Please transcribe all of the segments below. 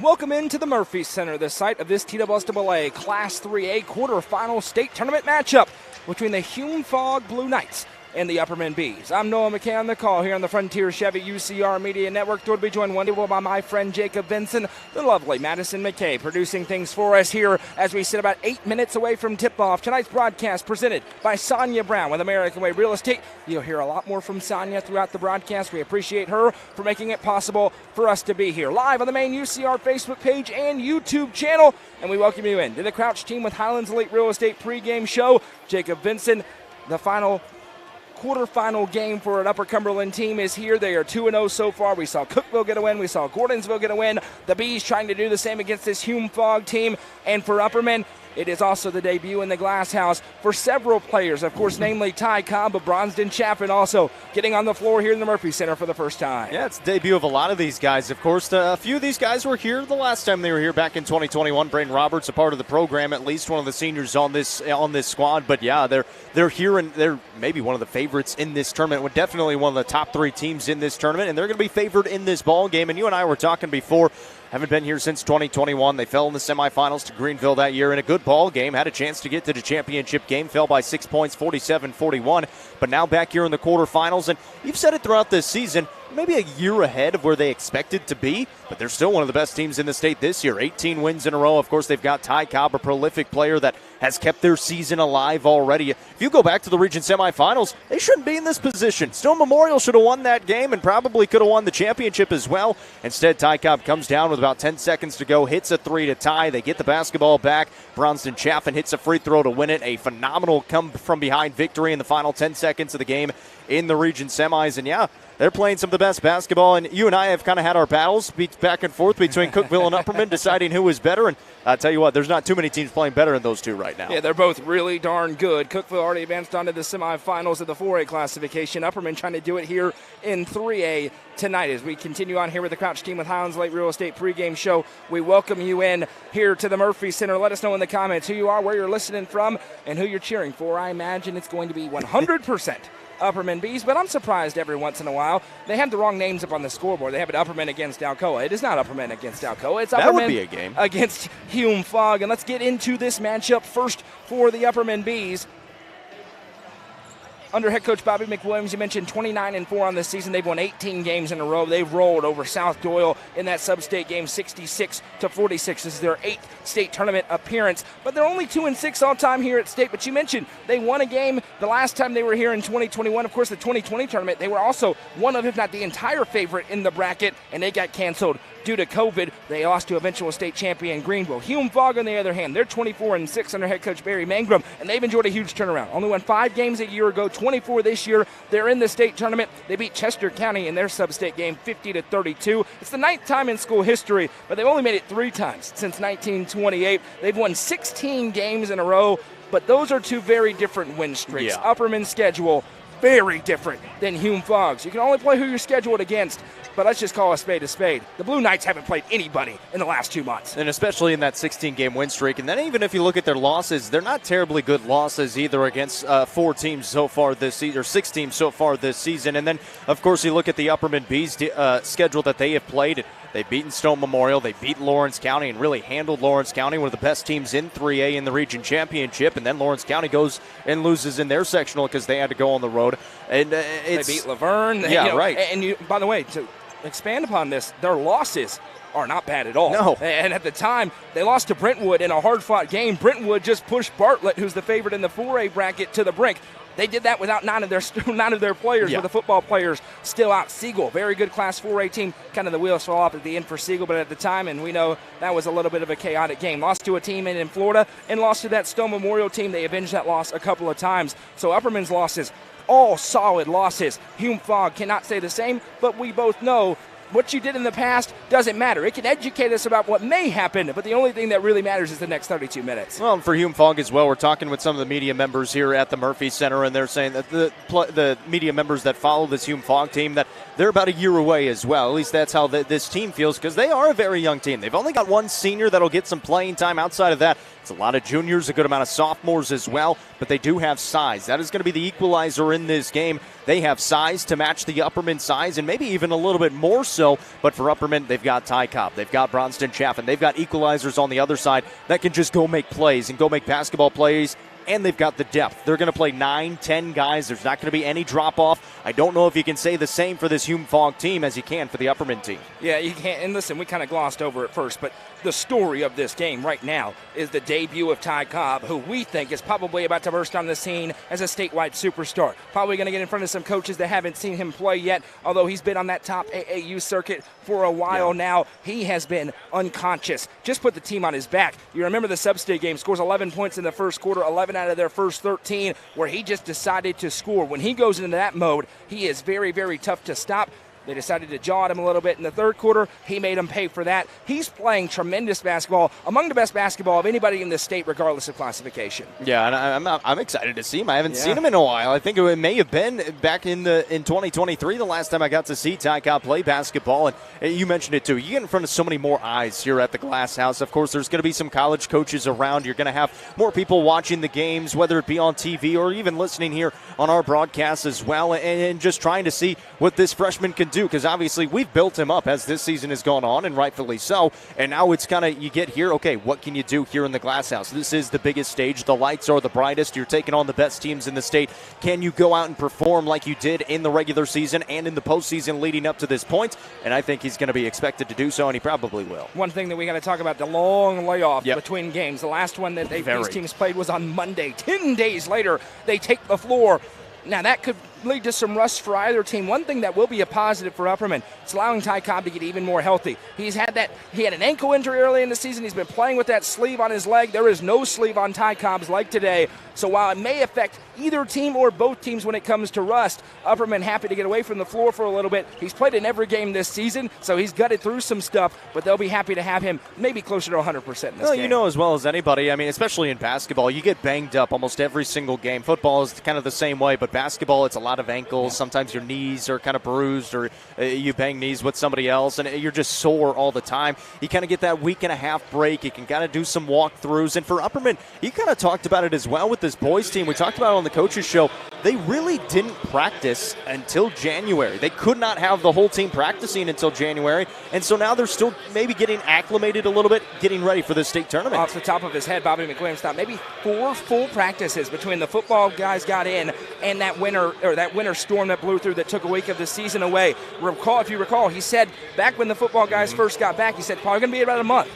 Welcome into the Murphy Center, the site of this TWSAA Class 3A quarterfinal state tournament matchup between the Hume-Fogg Blue Knights and the Upperman Bees. I'm Noah McKay on the call here on the Frontier Chevy UCR Media Network. Thrilled to be joined one day by my friend Jacob Vinson, the lovely Madison McKay, producing things for us here as we sit about 8 minutes away from tip-off. Tonight's broadcast presented by Sonja Brown with American Way Real Estate. You'll hear a lot more from Sonja throughout the broadcast. We appreciate her for making it possible for us to be here live on the main UCR Facebook page and YouTube channel. And we welcome you in to the Crouch team with Highlands Elite Real Estate pregame show. Jacob Vinson, the final quarterfinal game for an Upper Cumberland team is here. They are 2-0 so far. We saw Cookeville get a win. We saw Gordonsville get a win. The Bees trying to do the same against this Hume-Fogg team. And for Upperman, it is also the debut in the Glass House for several players, of course, namely Ty Cobb, but Bronston Chaffin also getting on the floor here in the Murphy Center for the first time. Yeah, it's the debut of a lot of these guys. Of course, a few of these guys were here the last time they were here back in 2021. Braden Roberts, a part of the program, at least one of the seniors on this squad. But yeah, they're here and they're maybe one of the favorites in this tournament. Well, definitely one of the top three teams in this tournament, and they're going to be favored in this ball game. And you and I were talking before. Haven't been here since 2021. They fell in the semifinals to Greenville that year in a good ball game. Had a chance to get to the championship game. Fell by 6 points, 47-41. But now back here in the quarterfinals. And you've said it throughout this season, maybe a year ahead of where they expected to be. But they're still one of the best teams in the state this year. 18 wins in a row. Of course, they've got Ty Cobb, a prolific player that has kept their season alive already. If you go back to the region semifinals, they shouldn't be in this position. Stone Memorial should have won that game and probably could have won the championship as well. Instead, Ty Cobb comes down with about 10 seconds to go, hits a three to tie. They get the basketball back. Bronston Chaffin hits a free throw to win it. A phenomenal come-from-behind victory in the final 10 seconds of the game in the region semis. And yeah, they're playing some of the best basketball, and you and I have kind of had our battles back and forth between Cookeville and Upperman, deciding who is better. And I'll tell you what, there's not too many teams playing better than those two right now. Yeah, they're both really darn good. Cookeville already advanced on to the semifinals of the 4A classification. Upperman trying to do it here in 3A tonight. As we continue on here with the Crouch team with Highlands Lake Real Estate pregame show, we welcome you in here to the Murphy Center. Let us know in the comments who you are, where you're listening from, and who you're cheering for. I imagine it's going to be 100% Upperman Bees, but I'm surprised every once in a while they have the wrong names up on the scoreboard. They have it Upperman against Alcoa. It is not Upperman against Alcoa. It's that Upperman would be a game against Hume-Fogg. And let's get into this matchup first for the Upperman Bees. Under head coach Bobby McWilliams, you mentioned 29-4 on this season. They've won 18 games in a row. They've rolled over South Doyle in that sub-state game 66-46. This is their 8th state tournament appearance. But they're only 2-6 all time here at state. But you mentioned they won a game the last time they were here in 2021. Of course, the 2020 tournament, they were also one of, if not the entire favorite in the bracket, and they got canceled due to COVID. They lost to eventual state champion Greenville. Hume-Fogg, on the other hand, they're 24-6 under head coach Barry Mangrum, and they've enjoyed a huge turnaround. Only won 5 games a year ago, 24 this year. They're in the state tournament. They beat Chester County in their sub-state game 50-32. It's the 9th time in school history, but they've only made it 3 times since 1928. They've won 16 games in a row, but those are 2 very different win streaks. Yeah. Upperman's schedule, very different than Hume-Fogg's. You can only play who you're scheduled against, but let's just call a spade a spade. The Blue Knights haven't played anybody in the last 2 months. And especially in that 16-game win streak. And then even if you look at their losses, they're not terribly good losses either against 4 teams so far this season, or 6 teams so far this season. And then, of course, you look at the Upperman Bees schedule that they have played. They've beaten Stone Memorial. They beat Lawrence County and really handled Lawrence County, one of the best teams in 3A in the region championship. And then Lawrence County goes and loses in their sectional because they had to go on the road. And they beat Laverne. Yeah, right. And by the way, to expand upon this, their losses are not bad at all. No. And at the time, they lost to Brentwood in a hard-fought game. Brentwood just pushed Bartlett, who's the favorite in the 4A bracket, to the brink. They did that without 9 of their players, yeah, with the football players still out. Siegel, very good Class 4A team. Kind of the wheels fell off at the end for Siegel, but at the time, and we know that was a little bit of a chaotic game. Lost to a team in Florida and lost to that Stone Memorial team. They avenged that loss a couple of times. So Upperman's losses, all solid losses. Hume-Fogg cannot say the same, but we both know what you did in the past doesn't matter. It can educate us about what may happen, but the only thing that really matters is the next 32 minutes. Well, and for Hume-Fogg as well, we're talking with some of the media members here at the Murphy Center, and they're saying that the media members that follow this Hume-Fogg team, that they're about a year away as well. At least that's how this team feels, because they are a very young team. They've only got one senior that'll get some playing time. Outside of that, It's a lot of juniors, a good amount of sophomores as well, but they do have size. That is going to be the equalizer in this game. They have size to match the Upperman size, and maybe even a little bit more so. But for Upperman, they've got Ty Cobb, they've got Bronston Chaffin, they've got equalizers on the other side that can just go make plays and go make basketball plays. And they've got the depth. They're going to play 9, 10 guys. There's not going to be any drop-off. I don't know if you can say the same for this Hume-Fogg team as you can for the Upperman team. Yeah, you can't. And listen, we kind of glossed over it first, but the story of this game right now is the debut of Ty Cobb, who we think is probably about to burst on the scene as a statewide superstar. Probably going to get in front of some coaches that haven't seen him play yet, although he's been on that top AAU circuit for a while now. He has been unconscious. Just put the team on his back. You remember the sub-state game, scores 11 points in the first quarter, 11 out of their first 13, where he just decided to score. When he goes into that mode, he is very, very tough to stop. They decided to jaw at him a little bit in the third quarter. He made him pay for that. He's playing tremendous basketball, among the best basketball of anybody in the state, regardless of classification. Yeah, and I'm excited to see him. I haven't seen him in a while. I think it may have been back in 2023 the last time I got to see Ty Cobb play basketball. And you mentioned it too. You get in front of so many more eyes here at the Glass House. Of course, there's going to be some college coaches around. You're going to have more people watching the games, whether it be on TV or even listening here on our broadcast as well, and just trying to see what this freshman can do, because obviously we've built him up as this season has gone on, and rightfully so. And now it's kind of, you get here, okay, what can you do here in the Glass House? This is the biggest stage. The lights are the brightest. You're taking on the best teams in the state. Can you go out and perform like you did in the regular season and in the postseason leading up to this point? And I think he's going to be expected to do so, and he probably will. One thing that we got to talk about, the long layoff between games. The last one that these teams played was on Monday. 10 days later, they take the floor. Now, that could lead to some rust for either team. One thing that will be a positive for Upperman, it's allowing Ty Cobb to get even more healthy. He had an ankle injury early in the season. He's been playing with that sleeve on his leg. There is no sleeve on Ty Cobb's leg today. So while it may affect either team or both teams when it comes to rust, Upperman happy to get away from the floor for a little bit. He's played in every game this season, so he's gutted through some stuff, but they'll be happy to have him maybe closer to 100% in this game. Well, you know as well as anybody, I mean, especially in basketball, you get banged up almost every single game. Football is kind of the same way, but basketball, it's a lot of ankles. Yeah. Sometimes your knees are kind of bruised, or you bang knees with somebody else, and you're just sore all the time. You kind of get that week and a half break. You can kind of do some walkthroughs. And for Upperman, he kind of talked about it as well with this boys team. We talked about it on the coaches show. They really didn't practice until January. They could not have the whole team practicing until January, and so now they're still maybe getting acclimated a little bit, getting ready for the state tournament. Off the top of his head, Bobby McWilliams thought maybe 4 full practices between the football guys got in and that winter storm that blew through that took a week of the season away. If you recall, he said back when the football guys first got back, he said probably going to be about a month.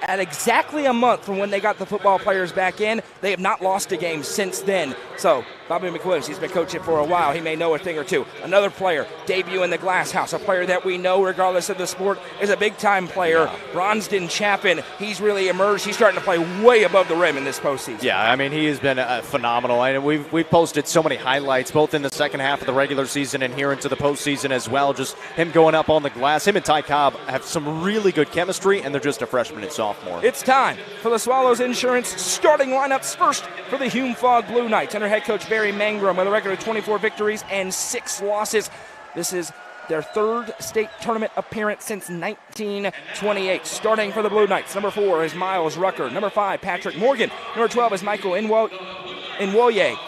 At exactly a month from when they got the football players back in, they have not lost a game since then. So Bobby McWilliams, he's been coaching for a while. He may know a thing or two. Another player, debut in the Glass House, a player that we know, regardless of the sport, is a big-time player. Yeah. Bronston Chaffin, he's really emerged. He's starting to play way above the rim in this postseason. Yeah, I mean, he has been phenomenal. And we've posted so many highlights, both in the second half of the regular season and here into the postseason as well. Just him going up on the glass. Him and Ty Cobb have some really good chemistry, and they're just a freshman and sophomore. It's time for the Swallows Insurance starting lineups. First for the Hume-Fogg Blue Knights under head coach Barry Mangrum with a record of 24 victories and 6 losses. This is their third state tournament appearance since 1928. Starting for the Blue Knights, number 4 is Miles Rucker. Number 5, Patrick Morgan. Number 12 is Michael Inwoye.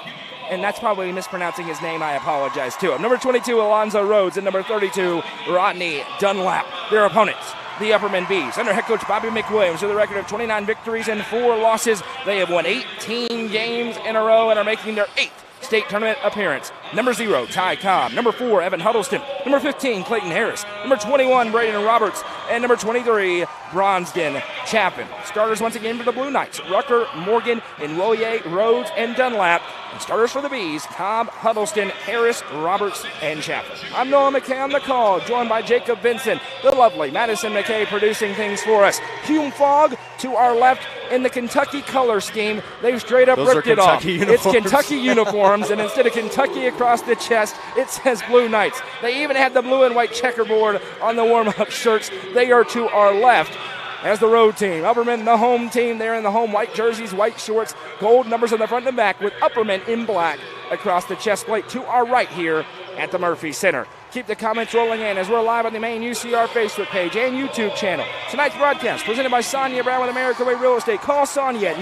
And that's probably mispronouncing his name. I apologize to him. Number 22, Alonzo Rhodes. And number 32, Rodney Dunlap. Their opponents, the Upperman Bees, under head coach Bobby McWilliams, with a record of 29 victories and 4 losses. They have won 18 games in a row and are making their 8th state tournament appearance. Number 0, Ty Cobb. Number 4, Evan Huddleston. Number 15, Clayton Harris. Number 21, Braden Roberts. And number 23, Bronston Chaffin. Starters once again for the Blue Knights: Rucker, Morgan, Inwoye, Rhodes, and Dunlap. And starters for the Bees: Cobb, Huddleston, Harris, Roberts, and Chaffin. I'm Noah McKay on the call, joined by Jacob Vincent, the lovely Madison McKay producing things for us. Hume-Fogg to our left in the Kentucky color scheme. They've straight up ripped it off. Uniforms. It's Kentucky uniforms, and instead of Kentucky across the chest, it says Blue Knights. They even had the blue and white checkerboard on the warm-up shirts. They are to our left as the road team. Upperman, the home team, there in the home white jerseys, white shorts, gold numbers on the front and back, with Upperman in black across the chest plate to our right here at the Murphy Center. Keep the comments rolling in as we're live on the main UCR Facebook page and YouTube channel. Tonight's broadcast presented by Sonja Brown with American Way Real Estate. Call Sonja at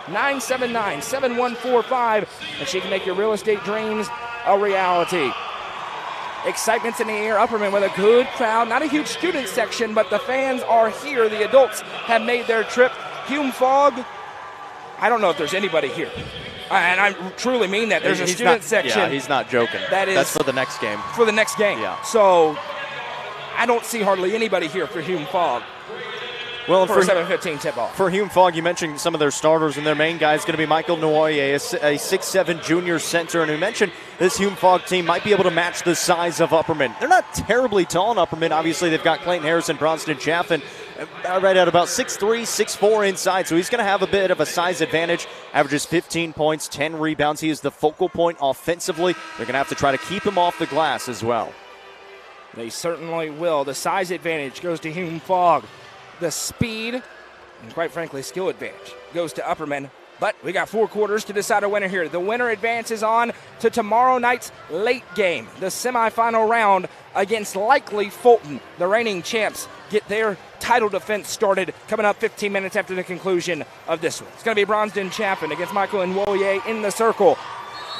931-979-7145, and she can make your real estate dreams a reality. Excitement's in the air. Upperman with a good crowd. Not a huge student section, but the fans are here. The adults have made their trip. Hume-Fogg, I don't know if there's anybody here. And I truly mean that. There's a student section. Yeah, he's not joking. That's for the next game. For the next game. Yeah. So I don't see hardly anybody here for Hume-Fogg. Well, for a 7:15 tip-off. For Hume-Fogg, you mentioned some of their starters, and their main guy is going to be Michael Noye, a 6'7 junior center. And we mentioned this Hume-Fogg team might be able to match the size of Upperman. They're not terribly tall in Upperman. Obviously, they've got Clayton Harris and Bronston Chaffin right at about 6'3", 6'4 inside. So he's going to have a bit of a size advantage. Averages 15 points, 10 rebounds. He is the focal point offensively. They're going to have to try to keep him off the glass as well. They certainly will. The size advantage goes to Hume-Fogg. The speed, and quite frankly, skill advantage goes to Upperman. But we got 4 quarters to decide a winner here. The winner advances on to tomorrow night's late game, the semifinal round against likely Fulton. The reigning champs get their title defense started coming up 15 minutes after the conclusion of this one. It's going to be Bronston Chaffin against Michael Nwoye in the circle.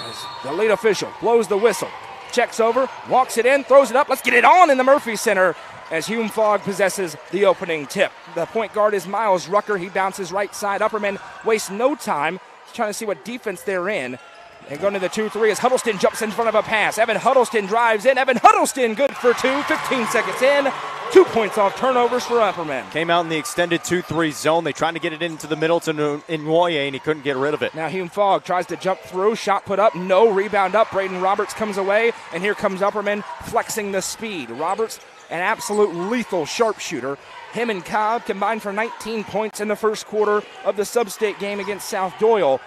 As the lead official blows the whistle, checks over, walks it in, throws it up. Let's get it on in the Murphy Center as Hume-Fogg possesses the opening tip. The point guard is Miles Rucker. He bounces right side. Upperman wastes no time. He's trying to see what defense they're in. And going to the 2-3 as Huddleston jumps in front of a pass. Evan Huddleston drives in. Evan Huddleston good for 2. 15 seconds in. 2 points off turnovers for Upperman. Came out in the extended 2-3 zone. They tried to get it into the middle to Nwoye, and he couldn't get rid of it. Now Hume-Fogg tries to jump through. Shot put up. No. Rebound up. Braden Roberts comes away. And here comes Upperman flexing the speed. Roberts, an absolute lethal sharpshooter. Him and Cobb combined for 19 points in the first quarter of the sub-state game against South Doyle.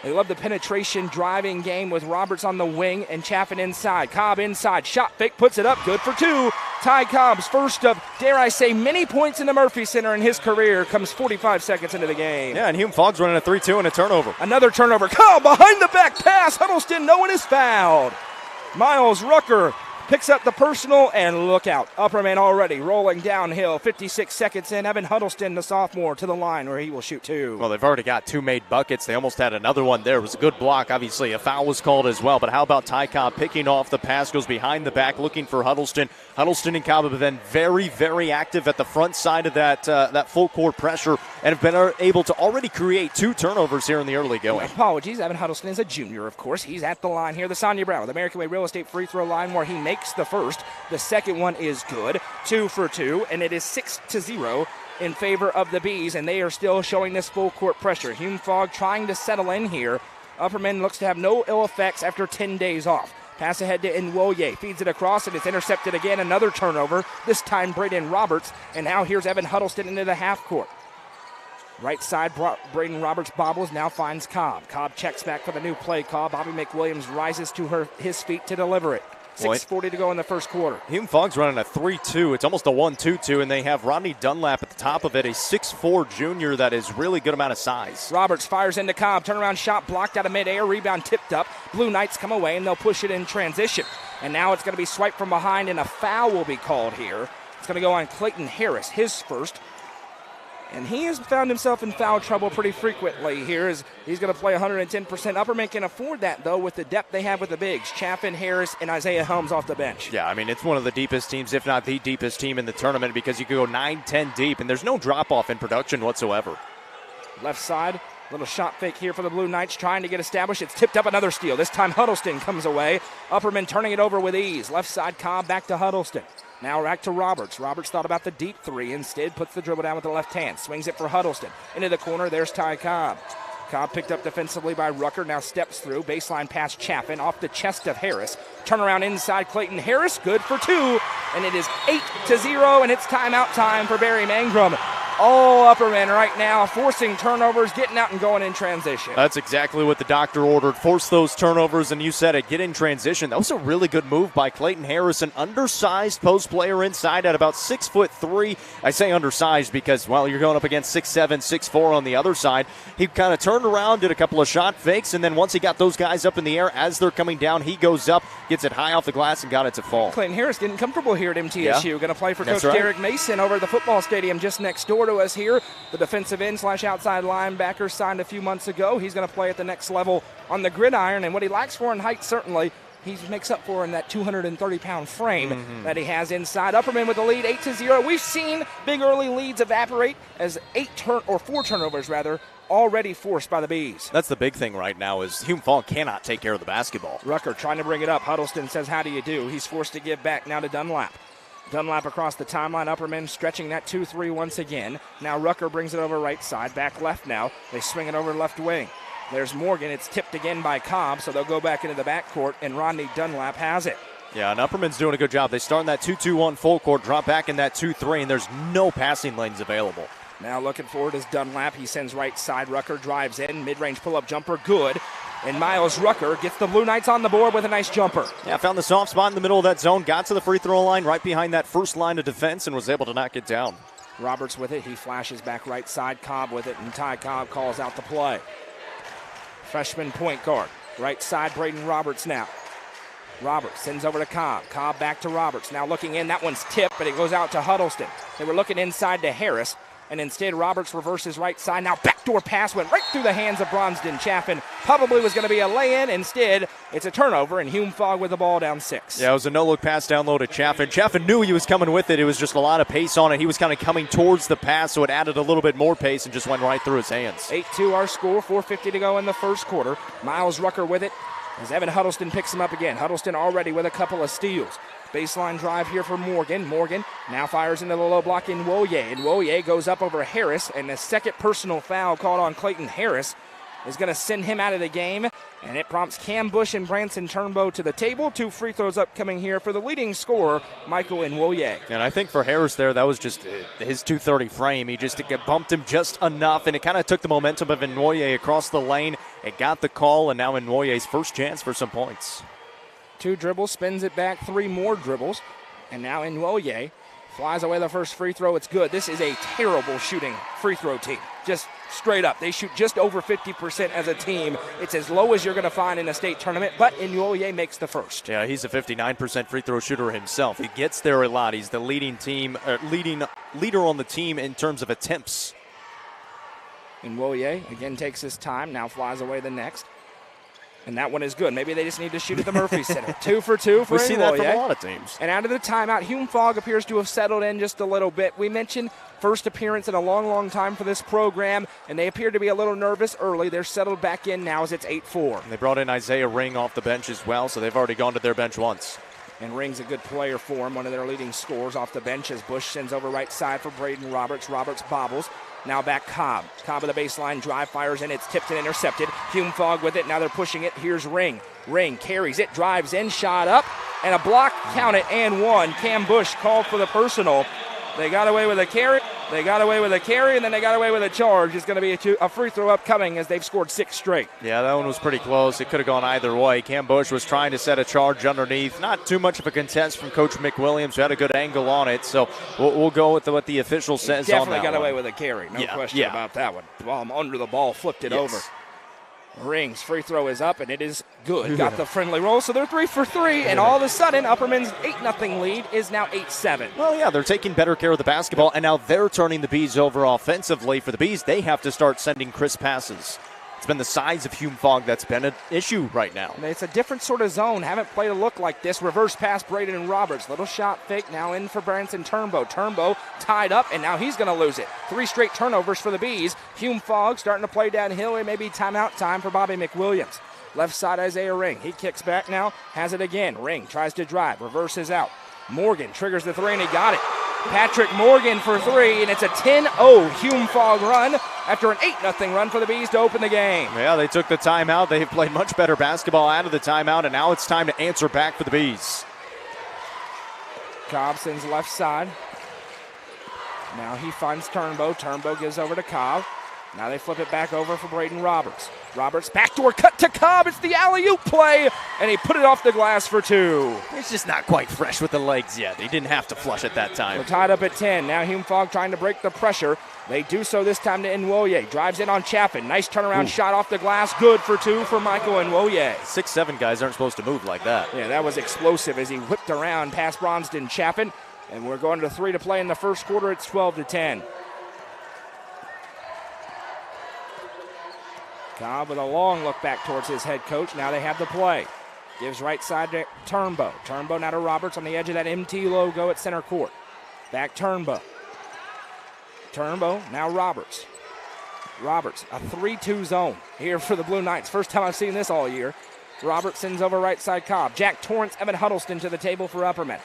They love the penetration driving game with Roberts on the wing and Chaffin inside. Cobb inside. Shot fake. Puts it up. Good for 2. Ty Cobb's first of, dare I say, many points in the Murphy Center in his career comes 45 seconds into the game. Yeah, and Hume-Fogg's running a 3-2 and a turnover. Another turnover. Cobb behind the back pass. Huddleston, no one is fouled. Miles Rucker picks up the personal, and look out. Upperman already rolling downhill. 56 seconds in. Evan Huddleston, the sophomore, to the line where he will shoot 2. Well, they've already got 2 made buckets. They almost had another one there. It was a good block. Obviously, a foul was called as well. But how about Ty Cobb picking off the pass, goes behind the back, looking for Huddleston. Huddleston and Cobb have been very, very active at the front side of that full court pressure and have been able to already create 2 turnovers here in the early going. Apologies. Evan Huddleston is a junior, of course. He's at the line here. The Sonja Brown with American Way Real Estate free throw line where he makes the first. The second one is good. 2 for 2, and it is 6-0 in favor of the Bees, and they are still showing this full court pressure. Hume-Fogg trying to settle in here. Upperman looks to have no ill effects after 10 days off. Pass ahead to Nwoye. Feeds it across, and it's intercepted again. Another turnover. This time Braden Roberts, and now here's Evan Huddleston into the half court. Right side, Braden Roberts bobbles, now finds Cobb. Cobb checks back for the new play call. Bobby McWilliams rises to his feet to deliver it. 6:40 to go in the first quarter. Hume-Fogg's running a 3-2. It's almost a 1-2-2, and they have Rodney Dunlap at the top of it, a 6'4 junior that is really good amount of size. Roberts fires into Cobb. Turnaround shot blocked out of midair. Rebound tipped up. Blue Knights come away, and they'll push it in transition. And now it's going to be swiped from behind, and a foul will be called here. It's going to go on Clayton Harris, his first. And he has found himself in foul trouble pretty frequently here as he's going to play 110%. Upperman can afford that, though, with the depth they have with the bigs. Chaffin, Harris, and Isaiah Helms off the bench. Yeah, I mean, it's one of the deepest teams, if not the deepest team in the tournament, because you could go 9-10 deep, and there's no drop-off in production whatsoever. Left side, little shot fake here for the Blue Knights, trying to get established. It's tipped up, another steal. This time Huddleston comes away. Upperman turning it over with ease. Left side, Cobb back to Huddleston. Now back to Roberts. Roberts thought about the deep 3. Instead, puts the dribble down with the left hand. Swings it for Huddleston. Into the corner, there's Ty Cobb. Cobb picked up defensively by Rucker. Now steps through. Baseline pass Chaffin off the chest of Harris. Turnaround inside Clayton Harris. Good for 2. And it is 8-0, and it's timeout time for Barry Mangrum. all Upperman right now, forcing turnovers, getting out and going in transition. That's exactly what the doctor ordered. Force those turnovers, and you said it, get in transition. That was a really good move by Clayton Harris, an undersized post player inside at about 6'3". I say undersized because, well, you're going up against 6'7", 6'4" on the other side. He kind of turned around, did a couple of shot fakes, and then once he got those guys up in the air, as they're coming down, he goes up, gets it high off the glass, and got it to fall. Clayton Harris getting comfortable here at MTSU. Going to play for Coach right. Derek Mason over at the football stadium just next door to us here. The defensive end / outside linebacker signed a few months ago. He's going to play at the next level on the gridiron, and what he lacks for in height, certainly, he makes up for in that 230-pound frame that he has inside. Upperman with the lead, 8-0. We've seen big early leads evaporate as 4 turnovers, already forced by the Bees. That's the big thing right now is Hume-Fogg cannot take care of the basketball. Rucker trying to bring it up. Huddleston says, how do you do? He's forced to give back now to Dunlap. Dunlap across the timeline. Upperman stretching that 2-3 once again. Now Rucker brings it over right side. Back left now. They swing it over left wing. There's Morgan. It's tipped again by Cobb, so they'll go back into the backcourt, and Rodney Dunlap has it. Yeah, and Upperman's doing a good job. They start in that 2-2-1 full court, drop back in that 2-3, and there's no passing lanes available. Now looking forward is Dunlap. He sends right side. Rucker drives in. Mid-range pull-up jumper. Good. And Miles Rucker gets the Blue Knights on the board with a nice jumper. Yeah, found the soft spot in the middle of that zone, got to the free throw line right behind that first line of defense and was able to knock it down. Roberts with it. He flashes back right side. Cobb with it, and Ty Cobb calls out the play. Freshman point guard. Right side, Braden Roberts now. Roberts sends over to Cobb. Cobb back to Roberts. Now looking in. That one's tipped, but it goes out to Huddleston. They were looking inside to Harris. And instead, Roberts reverses right side. Now backdoor pass went right through the hands of Bronsden Chaffin. Probably was going to be a lay-in. Instead, it's a turnover, and Hume-Fogg with the ball down 6. Yeah, it was a no-look pass down low to Chaffin. Chaffin knew he was coming with it. It was just a lot of pace on it. He was kind of coming towards the pass, so it added a little bit more pace and just went right through his hands. 8-2 our score, 4:50 to go in the first quarter. Miles Rucker with it as Evan Huddleston picks him up again. Huddleston already with a couple of steals. Baseline drive here for Morgan. Morgan now fires into the low block in Nwoye. And Nwoye goes up over Harris, and the second personal foul called on Clayton Harris is going to send him out of the game. And it prompts Cam Bush and Branson Turnbow to the table. 2 free throws upcoming here for the leading scorer, Michael Nwoye. And I think for Harris there, that was just his 230 frame. He just bumped him just enough, and it kind of took the momentum of Nwoye across the lane. It got the call, and now Nwoye's first chance for some points. 2 dribbles, spins it back, 3 more dribbles. And now Nwoye flies away the first free throw. It's good. This is a terrible shooting free throw team. Just straight up. They shoot just over 50% as a team. It's as low as you're going to find in a state tournament, but Nwoye makes the first. Yeah, he's a 59% free throw shooter himself. He gets there a lot. He's the leader on the team in terms of attempts. Nwoye again takes his time, now flies away the next. And that one is good. Maybe they just need to shoot at the Murphy Center. 2 for 2 for Nwoye. We see that from a lot of teams. And out of the timeout, Hume-Fogg appears to have settled in just a little bit. We mentioned first appearance in a long, long time for this program, and they appear to be a little nervous early. They're settled back in now as it's 8-4. And they brought in Isaiah Ring off the bench as well, so they've already gone to their bench once. And Ring's a good player for him, one of their leading scorers off the bench as Bush sends over right side for Braden Roberts. Roberts bobbles. Now back Cobb. Cobb with the baseline drive, fires in. It's tipped and intercepted. Hume-Fogg with it. Now they're pushing it. Here's Ring. Ring carries it, drives in, shot up, and a block, count it, and 1. Cam Bush called for the personal. They got away with a carry. They got away with a carry, and then they got away with a charge. It's going to be a free throw upcoming as they've scored 6 straight. Yeah, that one was pretty close. It could have gone either way. Cam Bush was trying to set a charge underneath. Not too much of a contest from Coach McWilliams, who had a good angle on it. So we'll go with what the official says on that one. Definitely got away with a carry. No question about that one. Under the ball, flipped it over. Rings, free throw is up, and it is good. Got the friendly roll, so they're 3 for 3, and all of a sudden, Upperman's 8-0 lead is now 8-7. Well, yeah, they're taking better care of the basketball, and now they're turning the Bees over offensively. For the Bees, they have to start sending crisp passes. It's been the size of Hume-Fogg that's been an issue right now. It's a different sort of zone. Haven't played a look like this. Reverse pass, Braden and Roberts. Little shot fake now in for Branson Turnbow. Turnbow tied up, and now he's going to lose it. 3 straight turnovers for the Bees. Hume-Fogg starting to play downhill. It may be timeout time for Bobby McWilliams. Left side, Isaiah Ring. He kicks back now, has it again. Ring tries to drive, reverses out. Morgan triggers the 3, and he got it. Patrick Morgan for 3, and it's a 10-0 Hume-Fogg run after an 8-0 run for the Bees to open the game. Yeah, they took the timeout. They've played much better basketball out of the timeout, and now it's time to answer back for the Bees. Cobb sends left side. Now he finds Turnbow. Turnbow gives over to Cobb. Now they flip it back over for Braden Roberts. Roberts, backdoor cut to Cobb. It's the alley-oop play, and he put it off the glass for 2. He's just not quite fresh with the legs yet. He didn't have to flush it that time. We're tied up at 10. Now Hume-Fogg trying to break the pressure. They do so this time to Nwoye. Drives in on Chaffin. Nice turnaround shot off the glass. Good for 2 for Michael Nwoye. 6'7" guys aren't supposed to move like that. Yeah, that was explosive as he whipped around past Bronston Chaffin. And we're going to 3 to play in the first quarter. It's 12-10. Cobb with a long look back towards his head coach. Now they have the play. Gives right side to Turnbow. Turnbow now to Roberts on the edge of that MT logo at center court. Back Turnbow. Turnbow, now Roberts. Roberts, a 3-2 zone here for the Blue Knights. First time I've seen this all year. Roberts sends over right side Cobb. Jack Torrance, Evan Huddleston to the table for Upperman.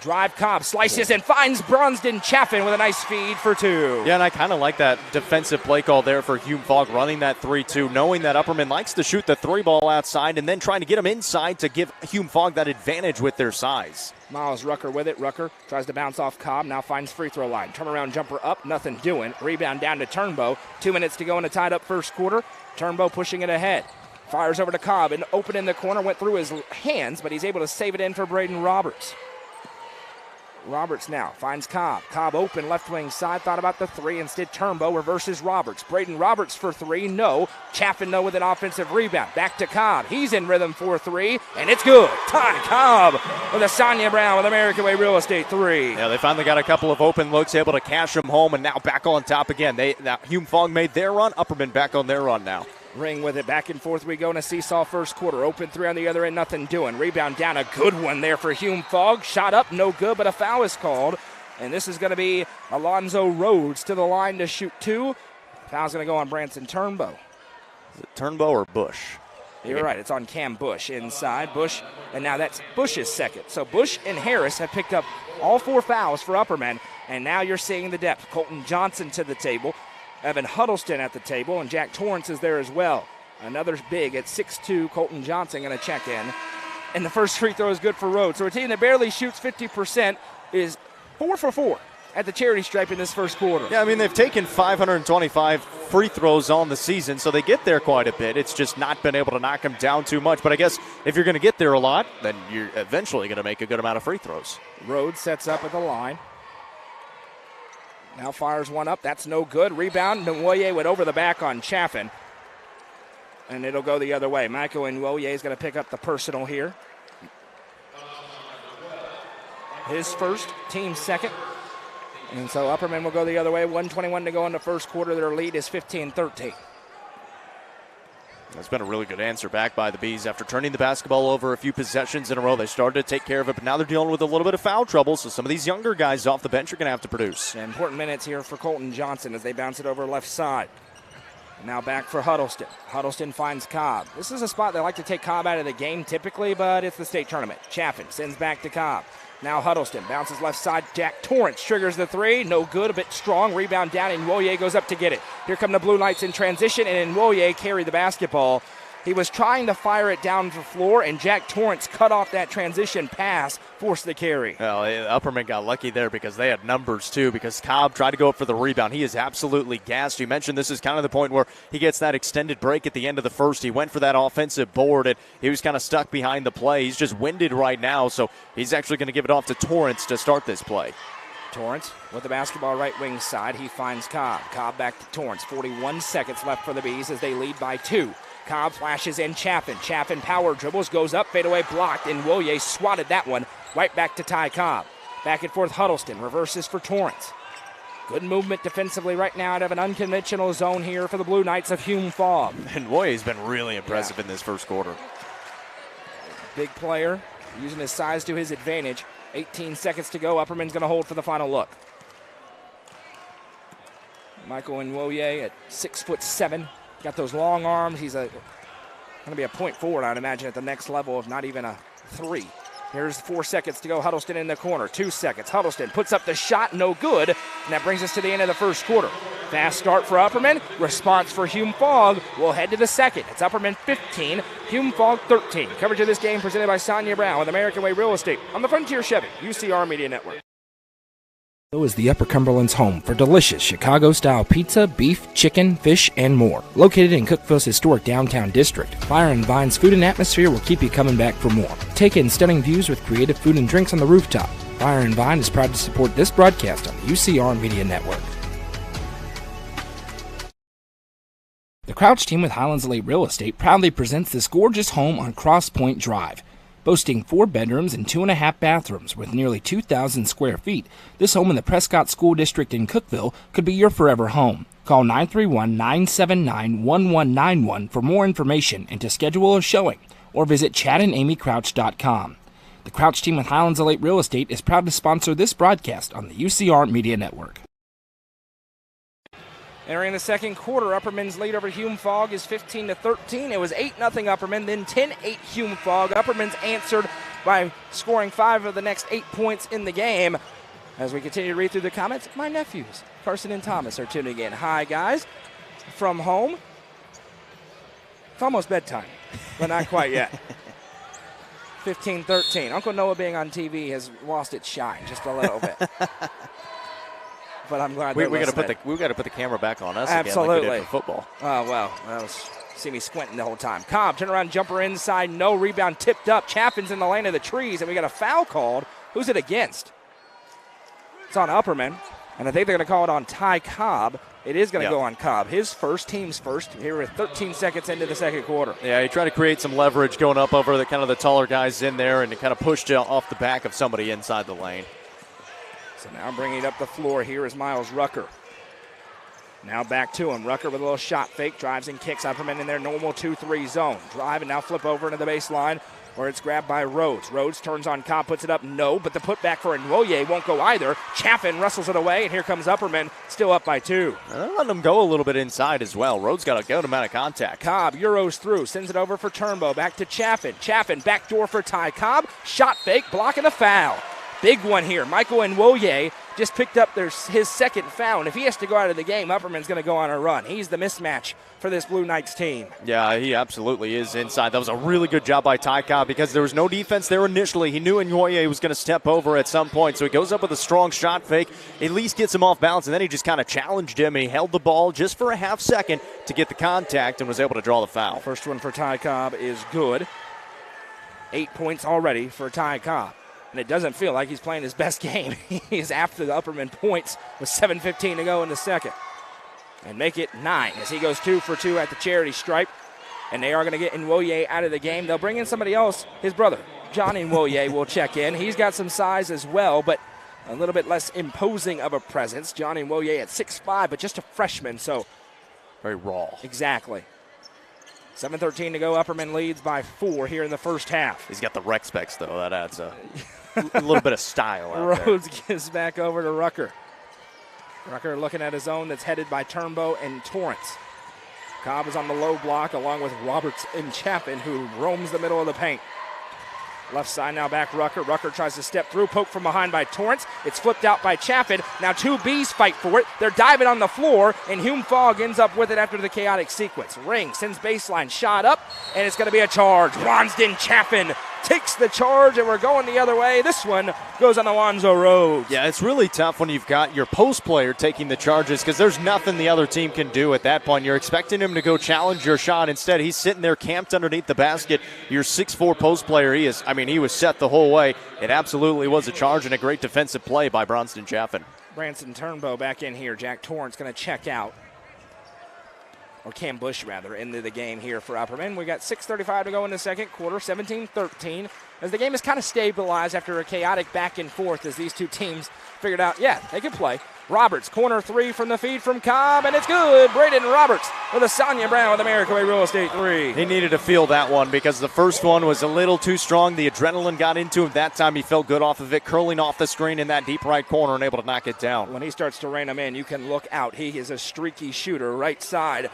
Drive Cobb, slices and finds Bronston Chaffin with a nice feed for 2. Yeah, and I kind of like that defensive play call there for Hume-Fogg running that 3-2, knowing that Upperman likes to shoot the 3 ball outside and then trying to get him inside to give Hume-Fogg that advantage with their size. Miles Rucker with it. Rucker tries to bounce off Cobb, now finds free throw line. Turnaround jumper up, nothing doing. Rebound down to Turnbow. 2 minutes to go in a tied up first quarter. Turnbow pushing it ahead. Fires over to Cobb and open in the corner, went through his hands, but he's able to save it in for Braden Roberts. Roberts now finds Cobb. Cobb open left wing side, thought about the 3. Instead, Turnbow reverses Roberts. Braden Roberts for 3, no. Chaffin, no, with an offensive rebound. Back to Cobb. He's in rhythm for 3, and it's good. Ty Cobb with a Sonja Brown with American Way Real Estate 3. Yeah, they finally got a couple of open looks, able to cash them home, and now back on top again. Now Hume-Fogg made their run. Upperman back on their run now. Ring with it, back and forth we go in a seesaw first quarter. Open 3 on the other end, nothing doing. Rebound down, a good one there for Hume-Fogg. Shot up, no good, but a foul is called. And this is going to be Alonzo Rhodes to the line to shoot 2. Foul's going to go on Branson Turnbow. Is it Turnbow or Bush? You're right, it's on Cam Bush inside. Bush, and now that's Bush's second. So Bush and Harris have picked up all 4 fouls for Upperman, and now you're seeing the depth. Colton Johnson to the table. Evan Huddleston at the table, and Jack Torrance is there as well. Another big at 6'2", Colton Johnson going to check in. And the first free throw is good for Rhodes. So a team that barely shoots 50% is 4 for 4 at the charity stripe in this first quarter. Yeah, I mean, they've taken 525 free throws on the season, so they get there quite a bit. It's just not been able to knock them down too much. But I guess if you're going to get there a lot, then you're eventually going to make a good amount of free throws. Rhodes sets up at the line. Now fires one up. That's no good. Rebound. Nwoye went over the back on Chaffin. And it'll go the other way. Michael Nwoye is going to pick up the personal here. His first, team second. And so Upperman will go the other way. 1:21 to go in the first quarter. Their lead is 15-13. That's been a really good answer back by the Bees. After turning the basketball over a few possessions in a row, they started to take care of it, but now they're dealing with a little bit of foul trouble, so some of these younger guys off the bench are going to have to produce. Important minutes here for Colton Johnson as they bounce it over left side. Now back for Huddleston. Huddleston finds Cobb. This is a spot they like to take Cobb out of the game typically, but it's the state tournament. Chaffin sends back to Cobb. Now Huddleston bounces left side. Jack Torrance triggers the 3. No good, a bit strong. Rebound down, and Nwoye goes up to get it. Here come the Blue Knights in transition, and Nwoye carried the basketball. He was trying to fire it down the floor, and Jack Torrance cut off that transition pass, forced the carry. Well, Upperman got lucky there because they had numbers too, because Cobb tried to go up for the rebound. He is absolutely gassed. You mentioned this is kind of the point where he gets that extended break at the end of the first. He went for that offensive board, and he was kind of stuck behind the play. He's just winded right now, so he's actually going to give it off to Torrance to start this play. Torrance with the basketball right wing side. He finds Cobb. Cobb back to Torrance. 41 seconds left for the Bees as they lead by 2. Cobb flashes in Chaffin. Chaffin power dribbles, goes up, fadeaway blocked, and Nwoye swatted that one right back to Ty Cobb. Back and forth Huddleston, reverses for Torrance. Good movement defensively right now out of an unconventional zone here for the Blue Knights of Hume-Fogg. And Nwoye's been really impressive in this first quarter. Big player, using his size to his advantage. 18 seconds to go. Upperman's going to hold for the final look. Michael Nwoye at 6'7". Got those long arms. He's going to be a point forward, I'd imagine, at the next level, if not even a 3. Here's 4 seconds to go. Huddleston in the corner. 2 seconds. Huddleston puts up the shot. No good. And that brings us to the end of the first quarter. Fast start for Upperman. Response for Hume-Fogg. We'll head to the second. It's Upperman 15, Hume-Fogg 13. Coverage of this game presented by Sonja Brown with American Way Real Estate on the Frontier Chevy UCR Media Network. Is the Upper Cumberland's home for delicious Chicago-style pizza, beef, chicken, fish, and more. Located in Cookeville's historic downtown district, Fire and Vine's food and atmosphere will keep you coming back for more. Take in stunning views with creative food and drinks on the rooftop. Fire and Vine is proud to support this broadcast on the UCR Media Network. The Crouch team with Highlands Elite Real Estate proudly presents this gorgeous home on Cross Point Drive. Boasting 4 bedrooms and 2.5 bathrooms with nearly 2,000 square feet, this home in the Prescott School District in Cookeville could be your forever home. Call 931-979-1191 for more information and to schedule a showing, or visit chadandamycrouch.com. The Crouch team with Highlands Elite Real Estate is proud to sponsor this broadcast on the UCR Media Network. Entering the second quarter, Upperman's lead over Hume-Fogg is 15-13. It was 8-0 Upperman, then 10-8 Hume-Fogg. Upperman's answered by scoring 5 of the next 8 points in the game. As we continue to read through the comments, my nephews, Carson and Thomas, are tuning in. Hi, guys. From home. It's almost bedtime, but not quite yet. 15-13. Uncle Noah being on TV has lost its shine just a little bit. But I'm glad we got to put the camera back on us Absolutely. Again like we did for football. Oh, well, see me squinting the whole time. Cobb, turn around, jumper inside, no rebound, tipped up. Chaffin's in the lane of the trees, and we got a foul called. Who's it against? It's on Upperman, and I think they're going to call it on Ty Cobb. It is going to go on Cobb. His team's first, here with 13 seconds into the second quarter. Yeah, he tried to create some leverage going up over the taller guys in there, and it kind of pushed off the back of somebody inside the lane. So now bringing it up the floor here is Miles Rucker. Now back to him. Rucker with a little shot fake. Drives and kicks. Upperman in their normal 2-3 zone. Drive and now flip over into the baseline where it's grabbed by Rhodes. Rhodes turns on Cobb, puts it up. No, but the putback for Nwoye won't go either. Chaffin wrestles it away, and here comes Upperman, still up by 2. Letting him go a little bit inside as well. Rhodes got a good amount of contact. Cobb Euros through. Sends it over for Turnbow. Back to Chaffin. Chaffin backdoor for Ty Cobb. Shot fake. Blocking the foul. Big one here. Michael Nwoye just picked up his second foul, and if he has to go out of the game, Upperman's going to go on a run. He's the mismatch for this Blue Knights team. Yeah, he absolutely is inside. That was a really good job by Ty Cobb because there was no defense there initially. He knew Nwoye was going to step over at some point, so he goes up with a strong shot fake, at least gets him off balance, and then he just kind of challenged him, and he held the ball just for a half second to get the contact and was able to draw the foul. First one for Ty Cobb is good. 8 points already for Ty Cobb. And it doesn't feel like he's playing his best game. He's after the Upperman points with 7:15 to go in the second. And make it 9 as he goes 2 for 2 at the charity stripe. And they are going to get Nwoye out of the game. They'll bring in somebody else. His brother, John Nwoye, will check in. He's got some size as well, but a little bit less imposing of a presence. John Nwoye at 6'5", but just a freshman, so. Very raw. Exactly. 7:13 to go. Upperman leads by 4 here in the first half. He's got the rec specs, though. That adds a little bit of style out there. Rhodes gives back over to Rucker. Rucker looking at his own that's headed by Turnbow and Torrance. Cobb is on the low block along with Roberts and Chaffin, who roams the middle of the paint. Left side now back Rucker. Rucker tries to step through. Poke from behind by Torrance. It's flipped out by Chaffin. Now 2 Bs fight for it. They're diving on the floor, and Hume-Fogg ends up with it after the chaotic sequence. Ring sends baseline shot up, and it's going to be a charge. Wonsden Chaffin takes the charge, and we're going the other way. This one goes on Alonzo Rhodes. Yeah, it's really tough when you've got your post player taking the charges because there's nothing the other team can do at that point. You're expecting him to go challenge your shot. Instead, he's sitting there camped underneath the basket. Your 6'4" post player, he was set the whole way. It absolutely was a charge and a great defensive play by Bronston Chaffin. Branson Turnbow back in here. Jack Torrance going to check out. Or Cam Bush, rather, into the game here for Upperman. We got 6:35 to go in the second quarter, 17-13, as the game is kind of stabilized after a chaotic back and forth as these two teams figured out, they can play. Roberts, corner 3 from the feed from Cobb, and it's good. Braden Roberts with a Sonja Brown with American Way Real Estate 3. He needed to feel that one because the first one was a little too strong. The adrenaline got into him. That time he felt good off of it, curling off the screen in that deep right corner and able to knock it down. When he starts to rein them in, you can look out. He is a streaky shooter, right side.